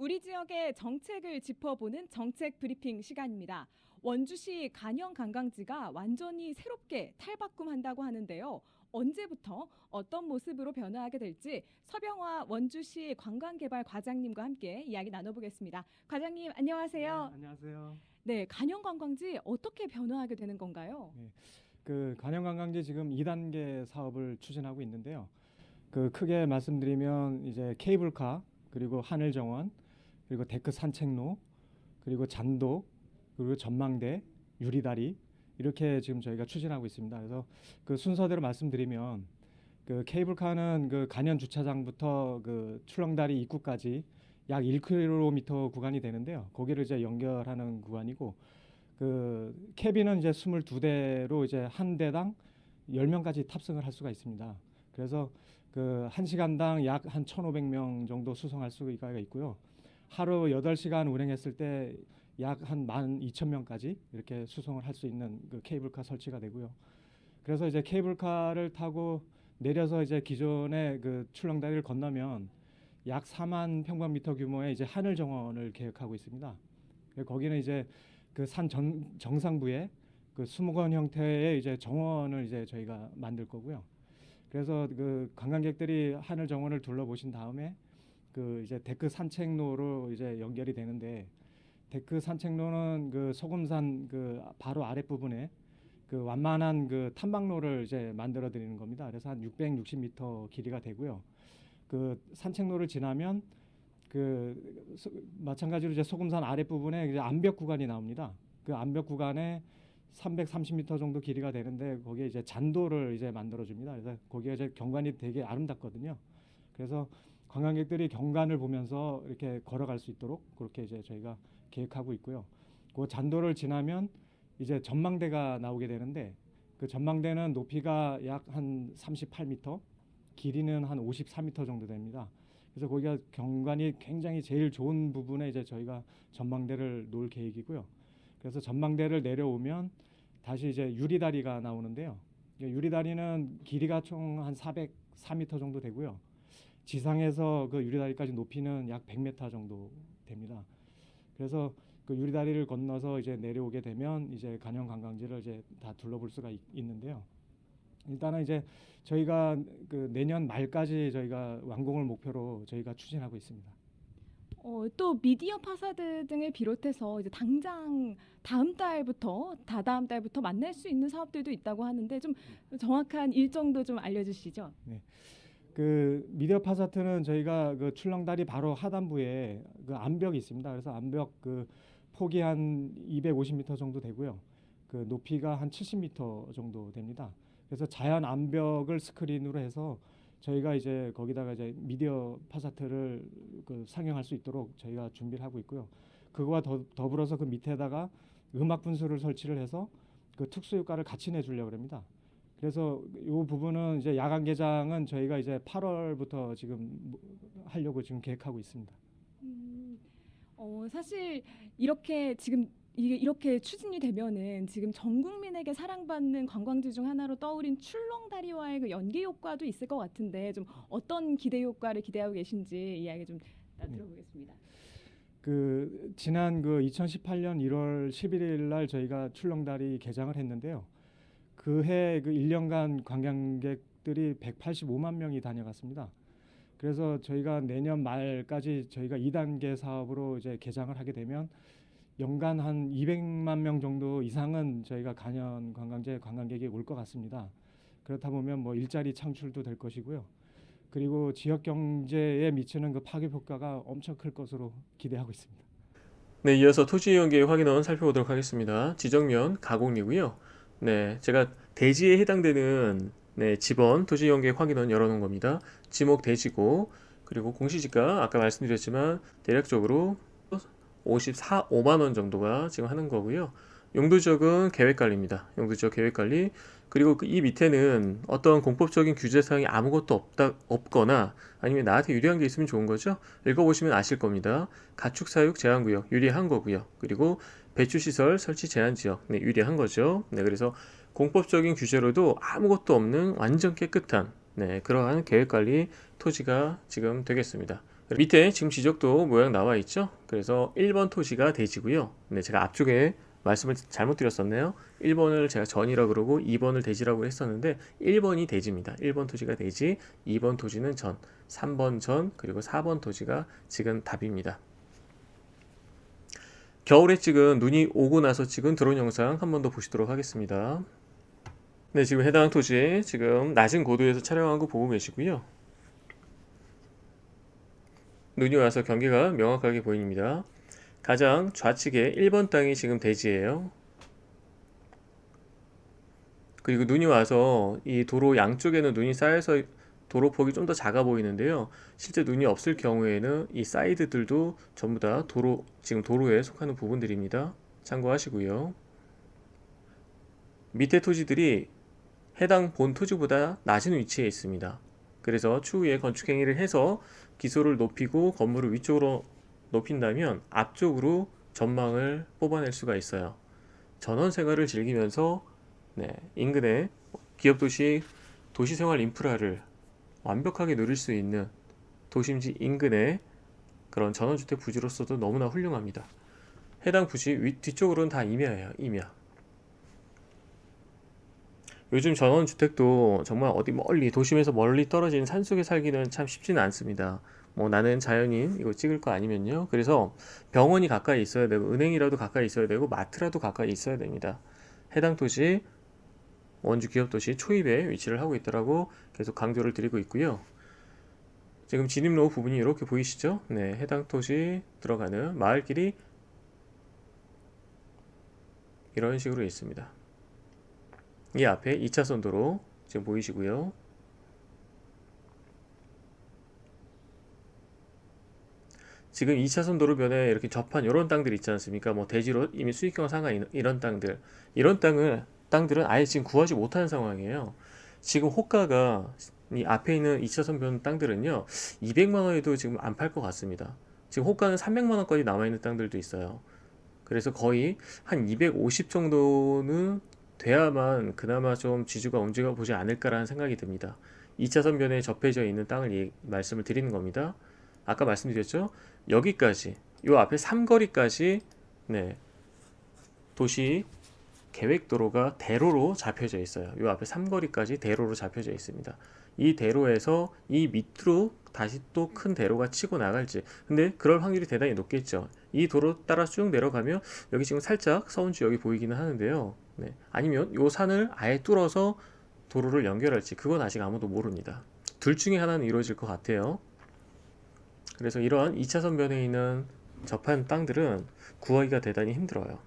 우리 지역의 정책을 짚어보는 정책 브리핑 시간입니다. 원주시 간영 관광지가 완전히 새롭게 탈바꿈한다고 하는데요. 언제부터 어떤 모습으로 변화하게 될지 서병화 원주시 관광개발 과장님과 함께 이야기 나눠보겠습니다. 과장님 안녕하세요. 네, 안녕하세요. 네, 간영 관광지 어떻게 변화하게 되는 건가요? 네, 그 간영 관광지 지금 2단계 사업을 추진하고 있는데요. 그 크게 말씀드리면 이제 케이블카, 그리고 하늘 정원, 그리고 데크 산책로, 그리고 잔도, 그리고 전망대, 유리다리 이렇게 지금 저희가 추진하고 있습니다. 그래서 그 순서대로 말씀드리면 그 케이블카는 그 간현 주차장부터 그 출렁다리 입구까지 약 1km 구간이 되는데요. 거기를 이제 연결하는 구간이고, 그 캐빈은 이제 22대로 이제 한 대당 10명까지 탑승을 할 수가 있습니다. 그래서 그 1시간당 약 한 1,500명 정도 수송할 수가 있고요. 하루 8시간 운행했을 때 약 한 12,000명까지 이렇게 수송을 할 수 있는 그 케이블카 설치가 되고요. 그래서 이제 케이블카를 타고 내려서 이제 기존의 그 출렁다리를 건너면 약 4만 평방미터 규모의 이제 하늘 정원을 계획하고 있습니다. 거기는 이제 그 산 정상부에 그 수목원 형태의 이제 정원을 이제 저희가 만들 거고요. 그래서 그 관광객들이 하늘 정원을 둘러보신 다음에 그 이제 데크 산책로로 이제 연결이 되는데, 데크 산책로는 그 소금산 그 바로 아랫부분에 그 완만한 그 탐방로를 이제 만들어 드리는 겁니다. 그래서 한 660m 길이가 되고요. 그 산책로를 지나면 그 마찬가지로 이제 소금산 아랫부분에 이제 암벽 구간이 나옵니다. 그 암벽 구간에 330m 정도 길이가 되는데 거기에 이제 잔도를 이제 만들어 줍니다. 그래서 거기에 이제 경관이 되게 아름답거든요. 그래서 관광객들이 경관을 보면서 이렇게 걸어갈 수 있도록 그렇게 이제 저희가 계획하고 있고요. 그 잔도를 지나면 이제 전망대가 나오게 되는데, 그 전망대는 높이가 약 한 38m, 길이는 한 54m 정도 됩니다. 그래서 거기가 경관이 굉장히 제일 좋은 부분에 이제 저희가 전망대를 놓을 계획이고요. 그래서 전망대를 내려오면 다시 이제 유리다리가 나오는데요. 유리다리는 길이가 총 한 404m 정도 되고요. 지상에서 그 유리다리까지 높이는 약 100m 정도 됩니다. 그래서 그 유리다리를 건너서 이제 내려오게 되면 이제 간영 관광지를 이제 다 둘러볼 수가 있는데요. 일단은 이제 저희가 그 내년 말까지 저희가 완공을 목표로 저희가 추진하고 있습니다. 또 미디어 파사드 등을 비롯해서 이제 당장 다음 달부터 다다음 달부터 만날 수 있는 사업들도 있다고 하는데 좀 정확한 일정도 좀 알려주시죠. 네. 그 미디어 파사트는 저희가 그 출렁다리 바로 하단부에 그 암벽이 있습니다. 그래서 암벽 그 폭이 한 250m 정도 되고요. 그 높이가 한 70m 정도 됩니다. 그래서 자연 암벽을 스크린으로 해서 저희가 이제 거기다가 이제 미디어 파사트를 그 상영할 수 있도록 저희가 준비를 하고 있고요. 그거와 더불어서 그 밑에다가 음악 분수를 설치를 해서 그 특수 효과를 같이 내주려고 합니다. 그래서 이 부분은 이제 야간 개장은 저희가 이제 8월부터 지금 하려고 지금 계획하고 있습니다. 사실 이렇게 지금 이게 이렇게 추진이 되면은 지금 전 국민에게 사랑받는 관광지 중 하나로 떠오른 출렁다리와의 그 연계 효과도 있을 것 같은데 좀 어떤 기대 효과를 기대하고 계신지 이야기 좀 들어보겠습니다. 그 지난 그 2018년 1월 11일 날 저희가 출렁다리 개장을 했는데요. 그해 그 1년간 관광객들이 185만 명이 다녀갔습니다. 그래서 저희가 내년 말까지 저희가 2단계 사업으로 이제 개장을 하게 되면 연간 한 200만 명 정도 이상은 저희가 간현 관광지에 관광객이 올 것 같습니다. 그렇다 보면 뭐 일자리 창출도 될 것이고요. 그리고 지역 경제에 미치는 그 파급 효과가 엄청 클 것으로 기대하고 있습니다. 네, 이어서 토지 이용 계획 확인원 살펴보도록 하겠습니다. 지정면 가공리고요. 네, 제가 대지에 해당되는 네, 지번 토지 이용 계획 확인원 열어놓은 겁니다. 지목 대지고 그리고 공시지가 아까 말씀드렸지만 대략적으로 5만 원 정도가 지금 하는 거고요. 용도지역은 계획관리입니다. 용도지역 계획관리. 그리고 이 밑에는 어떤 공법적인 규제사항이 아무것도 없거나 아니면 나한테 유리한 게 있으면 좋은 거죠. 읽어보시면 아실 겁니다. 가축사육 제한구역 유리한 거고요. 그리고 배추시설 설치 제한지역 네, 유리한 거죠. 네, 그래서 공법적인 규제로도 아무것도 없는 완전 깨끗한 네, 그러한 계획관리 토지가 지금 되겠습니다. 밑에 지금 지적도 모양 나와 있죠. 그래서 1번 토지가 대지고요. 네, 제가 앞쪽에 말씀을 잘못 드렸었네요. 1번을 제가 전이라고 그러고 2번을 대지라고 했었는데 1번이 대지입니다. 1번 토지가 대지, 2번 토지는 전, 3번 전, 그리고 4번 토지가 지금 답입니다. 겨울에 찍은 눈이 오고 나서 찍은 드론 영상 한 번 더 보시도록 하겠습니다. 네, 지금 해당 토지 지금 낮은 고도에서 촬영한 거 보고 계시고요. 눈이 와서 경계가 명확하게 보입니다. 가장 좌측에 1번 땅이 지금 대지예요. 그리고 눈이 와서 이 도로 양쪽에는 눈이 쌓여서 도로폭이 좀 더 작아 보이는데요. 실제 눈이 없을 경우에는 이 사이드들도 전부 다 지금 도로에 속하는 부분들입니다. 참고하시고요. 밑에 토지들이 해당 본 토지보다 낮은 위치에 있습니다. 그래서 추후에 건축 행위를 해서 기소를 높이고 건물을 위쪽으로 높인다면 앞쪽으로 전망을 뽑아낼 수가 있어요. 전원 생활을 즐기면서 인근의 기업도시 도시생활 인프라를 완벽하게 누릴 수 있는 도심지 인근의 그런 전원주택 부지로서도 너무나 훌륭합니다. 해당 부지 뒤쪽으로는 다 임야예요. 임야. 요즘 전원주택도 정말 어디 멀리 도심에서 멀리 떨어진 산속에 살기는 참 쉽지는 않습니다. 뭐 나는 자연인 이거 찍을 거 아니면요. 그래서 병원이 가까이 있어야 되고 은행이라도 가까이 있어야 되고 마트라도 가까이 있어야 됩니다. 해당 도시 원주 기업도시 초입에 위치를 하고 있더라고 계속 강조를 드리고 있고요. 지금 진입로 부분이 이렇게 보이시죠? 네, 해당 도시 들어가는 마을길이 이런 식으로 있습니다. 이 앞에 2차선 도로 지금 보이시고요. 지금 2차선 도로변에 이렇게 접한 이런 땅들 있지 않습니까? 뭐 대지로 이미 수익형 상가 이런 땅들. 이런 땅들은 아예 지금 구하지 못하는 상황이에요. 지금 호가가 이 앞에 있는 2차선 변 땅들은요. 200만 원에도 지금 안 팔 것 같습니다. 지금 호가는 300만 원까지 남아있는 땅들도 있어요. 그래서 거의 한 250 정도는 돼야만 그나마 좀 지주가 움직여 보지 않을까라는 생각이 듭니다. 2차선 변에 접해져 있는 땅을 말씀을 드리는 겁니다. 아까 말씀드렸죠? 여기까지 요 앞에 삼거리까지 도시 계획도로가 대로로 잡혀져 있어요. 요 앞에 삼거리까지 대로로 잡혀져 있습니다. 이 대로에서 이 밑으로 다시 또 큰 대로가 치고 나갈지 근데 그럴 확률이 대단히 높겠죠. 이 도로 따라 쭉 내려가면 여기 지금 살짝 서운지 여기 보이기는 하는데요. 아니면 요 산을 아예 뚫어서 도로를 연결할지 그건 아직 아무도 모릅니다. 둘 중에 하나는 이루어질 것 같아요. 그래서 이러한 2차선 변에 있는 접한 땅들은 구하기가 대단히 힘들어요.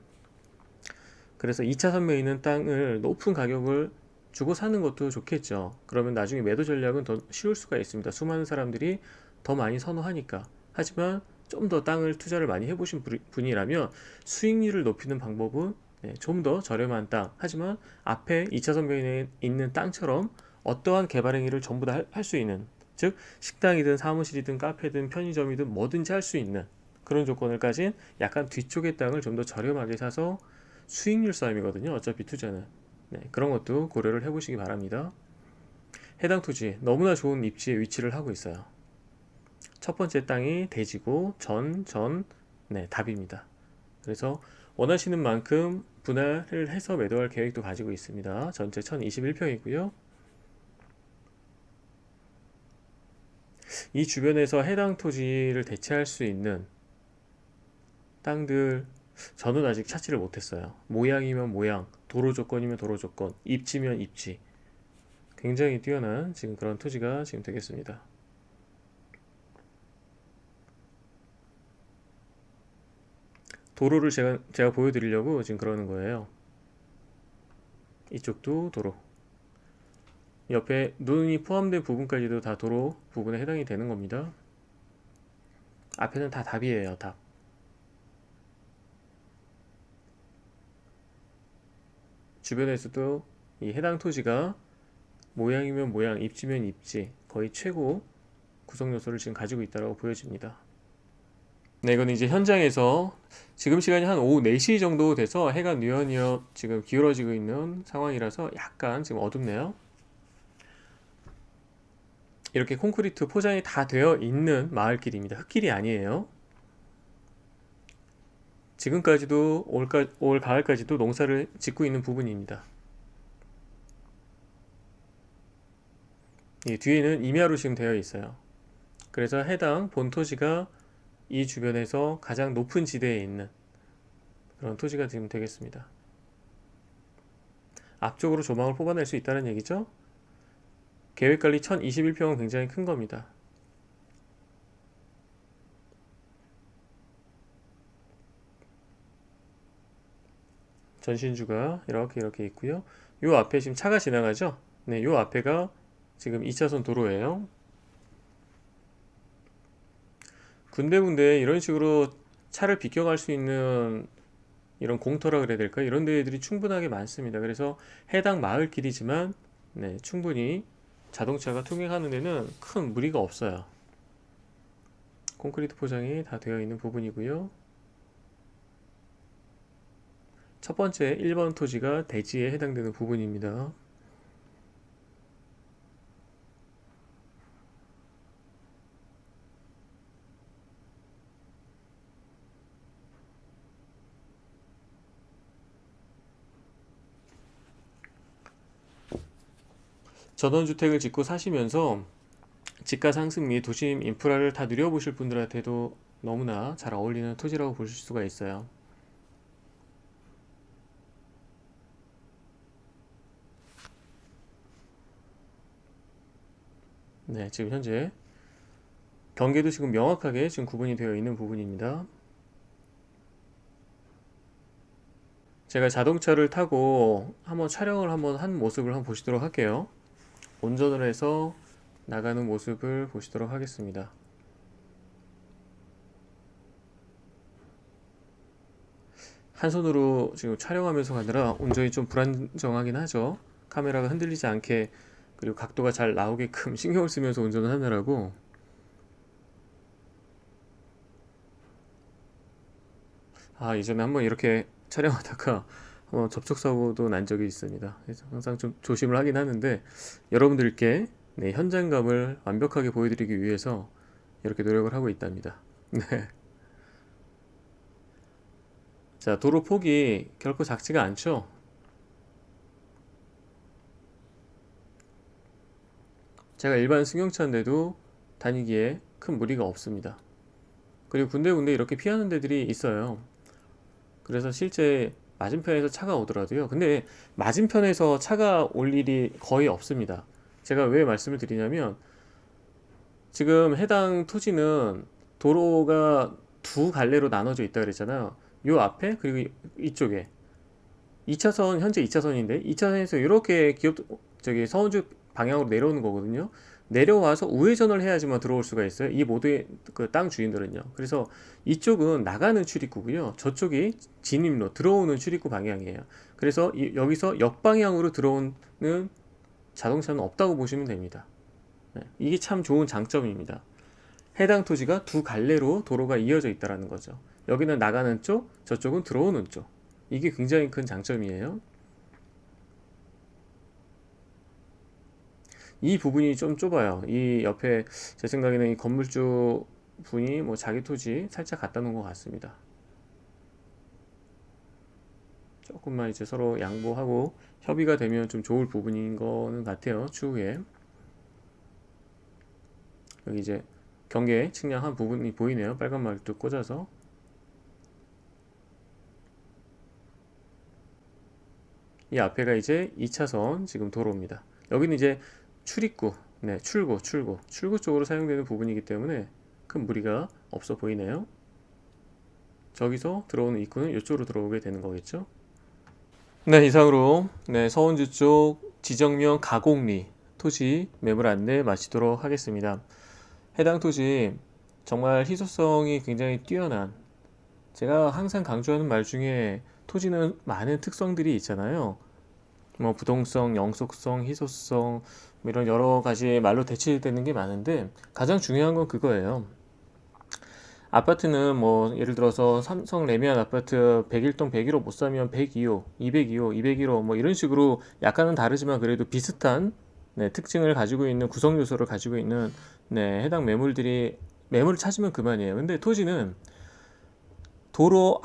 그래서 2차선 변에 있는 땅을 높은 가격을 주고 사는 것도 좋겠죠. 그러면 나중에 매도 전략은 더 쉬울 수가 있습니다. 수많은 사람들이 더 많이 선호하니까. 하지만 좀 더 땅을 투자를 많이 해보신 분이라면 수익률을 높이는 방법은 좀 더 저렴한 땅. 하지만 앞에 2차선 변에 있는 땅처럼 어떠한 개발 행위를 전부 다 할 수 있는 즉 식당이든 사무실이든 카페든 편의점이든 뭐든지 할 수 있는 그런 조건을 가진 약간 뒤쪽의 땅을 좀 더 저렴하게 사서 수익률 싸움이거든요. 어차피 투자는. 그런 것도 고려를 해보시기 바랍니다. 해당 토지 너무나 좋은 입지에 위치를 하고 있어요. 첫 번째 땅이 대지고 답입니다. 그래서 원하시는 만큼 분할을 해서 매도할 계획도 가지고 있습니다. 전체 1021평이고요. 이 주변에서 해당 토지를 대체할 수 있는 땅들 저는 아직 찾지를 못했어요. 모양이면 모양, 도로 조건이면 도로 조건, 입지면 입지 굉장히 뛰어난 지금 그런 토지가 지금 되겠습니다. 도로를 제가 보여드리려고 지금 그러는 거예요. 이쪽도 도로 옆에 눈이 포함된 부분까지도 다 도로 부분에 해당이 되는 겁니다. 앞에는 다 답이에요, 답. 주변에서도 이 해당 토지가 모양이면 모양, 입지면 입지 거의 최고 구성 요소를 지금 가지고 있다고 보여집니다. 네, 이건 이제 현장에서 지금 시간이 한 오후 4시 정도 돼서 해가 뉘엿뉘엿 지금 기울어지고 있는 상황이라서 약간 지금 어둡네요. 이렇게 콘크리트 포장이 다 되어 있는 마을길입니다. 흙길이 아니에요. 지금까지도 올 가을까지도 농사를 짓고 있는 부분입니다. 이 뒤에는 임야로 지금 되어 있어요. 그래서 해당 본토지가 이 주변에서 가장 높은 지대에 있는 그런 토지가 지금 되겠습니다. 앞쪽으로 조망을 뽑아낼 수 있다는 얘기죠. 계획관리 1021평은 굉장히 큰 겁니다. 전신주가 이렇게 있고요. 요 앞에 지금 차가 지나가죠. 네, 요 앞에가 지금 2차선 도로예요. 군데군데 이런 식으로 차를 비껴갈 수 있는 이런 공터라 그래야 될까? 이런 데들이 충분하게 많습니다. 그래서 해당 마을길이지만 네, 충분히 자동차가 통행하는 데는 큰 무리가 없어요. 콘크리트 포장이 다 되어 있는 부분이고요. 첫 번째 1번 토지가 대지에 해당되는 부분입니다. 전원주택을 짓고 사시면서 집가 상승 및 도심 인프라를 다 누려보실 분들한테도 너무나 잘 어울리는 토지라고 보실 수가 있어요. 네, 지금 현재 경계도 지금 명확하게 지금 구분이 되어 있는 부분입니다. 제가 자동차를 타고 한번 촬영을 한 모습을 한번 보시도록 할게요. 운전을 해서 나가는 모습을 보시도록 하겠습니다. 한 손으로 지금 촬영하면서 가느라 운전이 좀 불안정하긴 하죠. 카메라가 흔들리지 않게 그리고 각도가 잘 나오게끔 신경을 쓰면서 운전을 하느라고. 이전에 한번 이렇게 촬영하다가 접촉사고도 난 적이 있습니다. 그래서 항상 좀 조심을 하긴 하는데 여러분들께 네, 현장감을 완벽하게 보여드리기 위해서 이렇게 노력을 하고 있답니다. 네. 자, 도로 폭이 결코 작지가 않죠. 제가 일반 승용차인데도 다니기에 큰 무리가 없습니다. 그리고 군데군데 이렇게 피하는 데들이 있어요. 그래서 실제 맞은편에서 차가 오더라도요. 근데 맞은편에서 차가 올 일이 거의 없습니다. 제가 왜 말씀을 드리냐면 지금 해당 토지는 도로가 두 갈래로 나눠져 있다 그랬잖아요. 요 앞에 그리고 이쪽에 2차선 현재 2차선인데 2차선에서 이렇게 서운주 방향으로 내려오는 거거든요. 내려와서 우회전을 해야지만 들어올 수가 있어요. 이 모두의 그 땅 주인들은요. 그래서 이쪽은 나가는 출입구고요. 저쪽이 진입로 들어오는 출입구 방향이에요. 그래서 여기서 역방향으로 들어오는 자동차는 없다고 보시면 됩니다. 네, 이게 참 좋은 장점입니다. 해당 토지가 두 갈래로 도로가 이어져 있다는 거죠. 여기는 나가는 쪽, 저쪽은 들어오는 쪽. 이게 굉장히 큰 장점이에요. 이 부분이 좀 좁아요. 이 옆에 제 생각에는 이 건물주 분이 자기 토지 살짝 갖다 놓은 것 같습니다. 조금만 이제 서로 양보하고 협의가 되면 좀 좋을 부분인 거는 같아요. 추후에 여기 이제 경계 측량한 부분이 보이네요. 빨간 말도 꽂아서. 이 앞에가 이제 2차선 지금 도로입니다. 여기는 이제 출입구, 네, 출구 쪽으로 사용되는 부분이기 때문에 큰 무리가 없어 보이네요. 저기서 들어오는 입구는 이쪽으로 들어오게 되는 거겠죠. 네, 이상으로 서운주 쪽 지정명 가곡리 토지 매물 안내 마치도록 하겠습니다. 해당 토지 정말 희소성이 굉장히 뛰어난, 제가 항상 강조하는 말 중에 토지는 많은 특성들이 있잖아요. 뭐 부동성, 영속성, 희소성 뭐 이런 여러 가지 말로 대치되는 게 많은데 가장 중요한 건 그거예요. 아파트는 뭐 예를 들어서 삼성 레미안 아파트 101동 101호 못 사면 102호, 202호, 201호 뭐 이런 식으로 약간은 다르지만 그래도 비슷한 특징을 가지고 있는 구성 요소를 가지고 있는 해당 매물을 찾으면 그만이에요. 근데 토지는 도로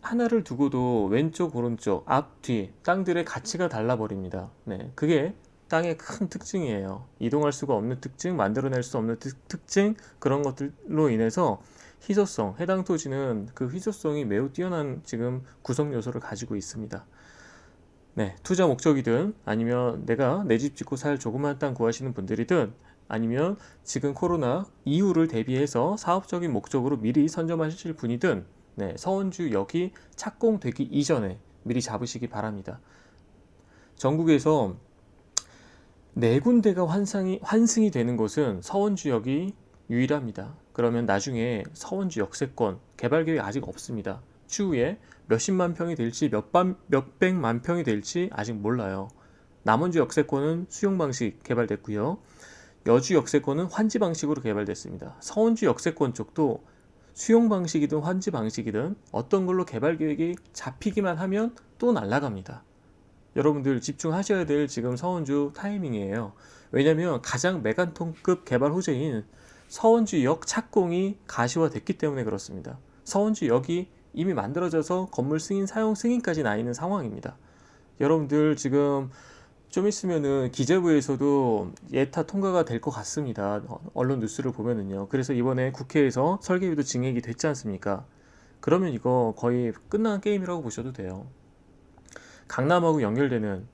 하나를 두고도 왼쪽, 오른쪽, 앞, 뒤 땅들의 가치가 달라버립니다. 그게 땅의 큰 특징이에요. 이동할 수가 없는 특징, 만들어낼 수 없는 특징, 그런 것들로 인해서 희소성, 해당 토지는 그 희소성이 매우 뛰어난 지금 구성 요소를 가지고 있습니다. 투자 목적이든 아니면 내가 내 집 짓고 살 조그만 땅 구하시는 분들이든 아니면 지금 코로나 이후를 대비해서 사업적인 목적으로 미리 선점하실 분이든 서원주역이 착공되기 이전에 미리 잡으시기 바랍니다. 전국에서 4군데가 환승이 되는 곳은 서원주역이 유일합니다. 그러면 나중에 서원주 역세권 개발 계획 아직 없습니다. 추후에 몇십만 평이 될지 몇백만 평이 될지 아직 몰라요. 남원주 역세권은 수용 방식 개발됐고요. 여주 역세권은 환지 방식으로 개발됐습니다. 서원주 역세권 쪽도 수용 방식이든 환지 방식이든 어떤 걸로 개발 계획이 잡히기만 하면 또 날아갑니다. 여러분들 집중하셔야 될 지금 서원주 타이밍이에요. 왜냐하면 가장 메가톤급 개발 호재인 서원주역 착공이 가시화됐기 때문에 그렇습니다. 서원주역이 이미 만들어져서 건물 승인, 사용 승인까지 나 있는 상황입니다. 여러분들 지금 좀 있으면은 기재부에서도 예타 통과가 될 것 같습니다. 언론 뉴스를 보면은요. 그래서 이번에 국회에서 설계비도 증액이 됐지 않습니까? 그러면 이거 거의 끝난 게임이라고 보셔도 돼요. 강남하고 연결되는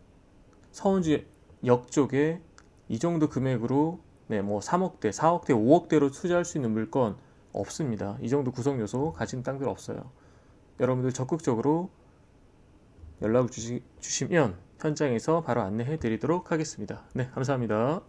서원주역 쪽에 이 정도 금액으로 뭐 3억대, 4억대, 5억대로 투자할 수 있는 물건 없습니다. 이 정도 구성 요소 가진 땅들 없어요. 여러분들 적극적으로 연락을 주시면 현장에서 바로 안내해 드리도록 하겠습니다. 감사합니다.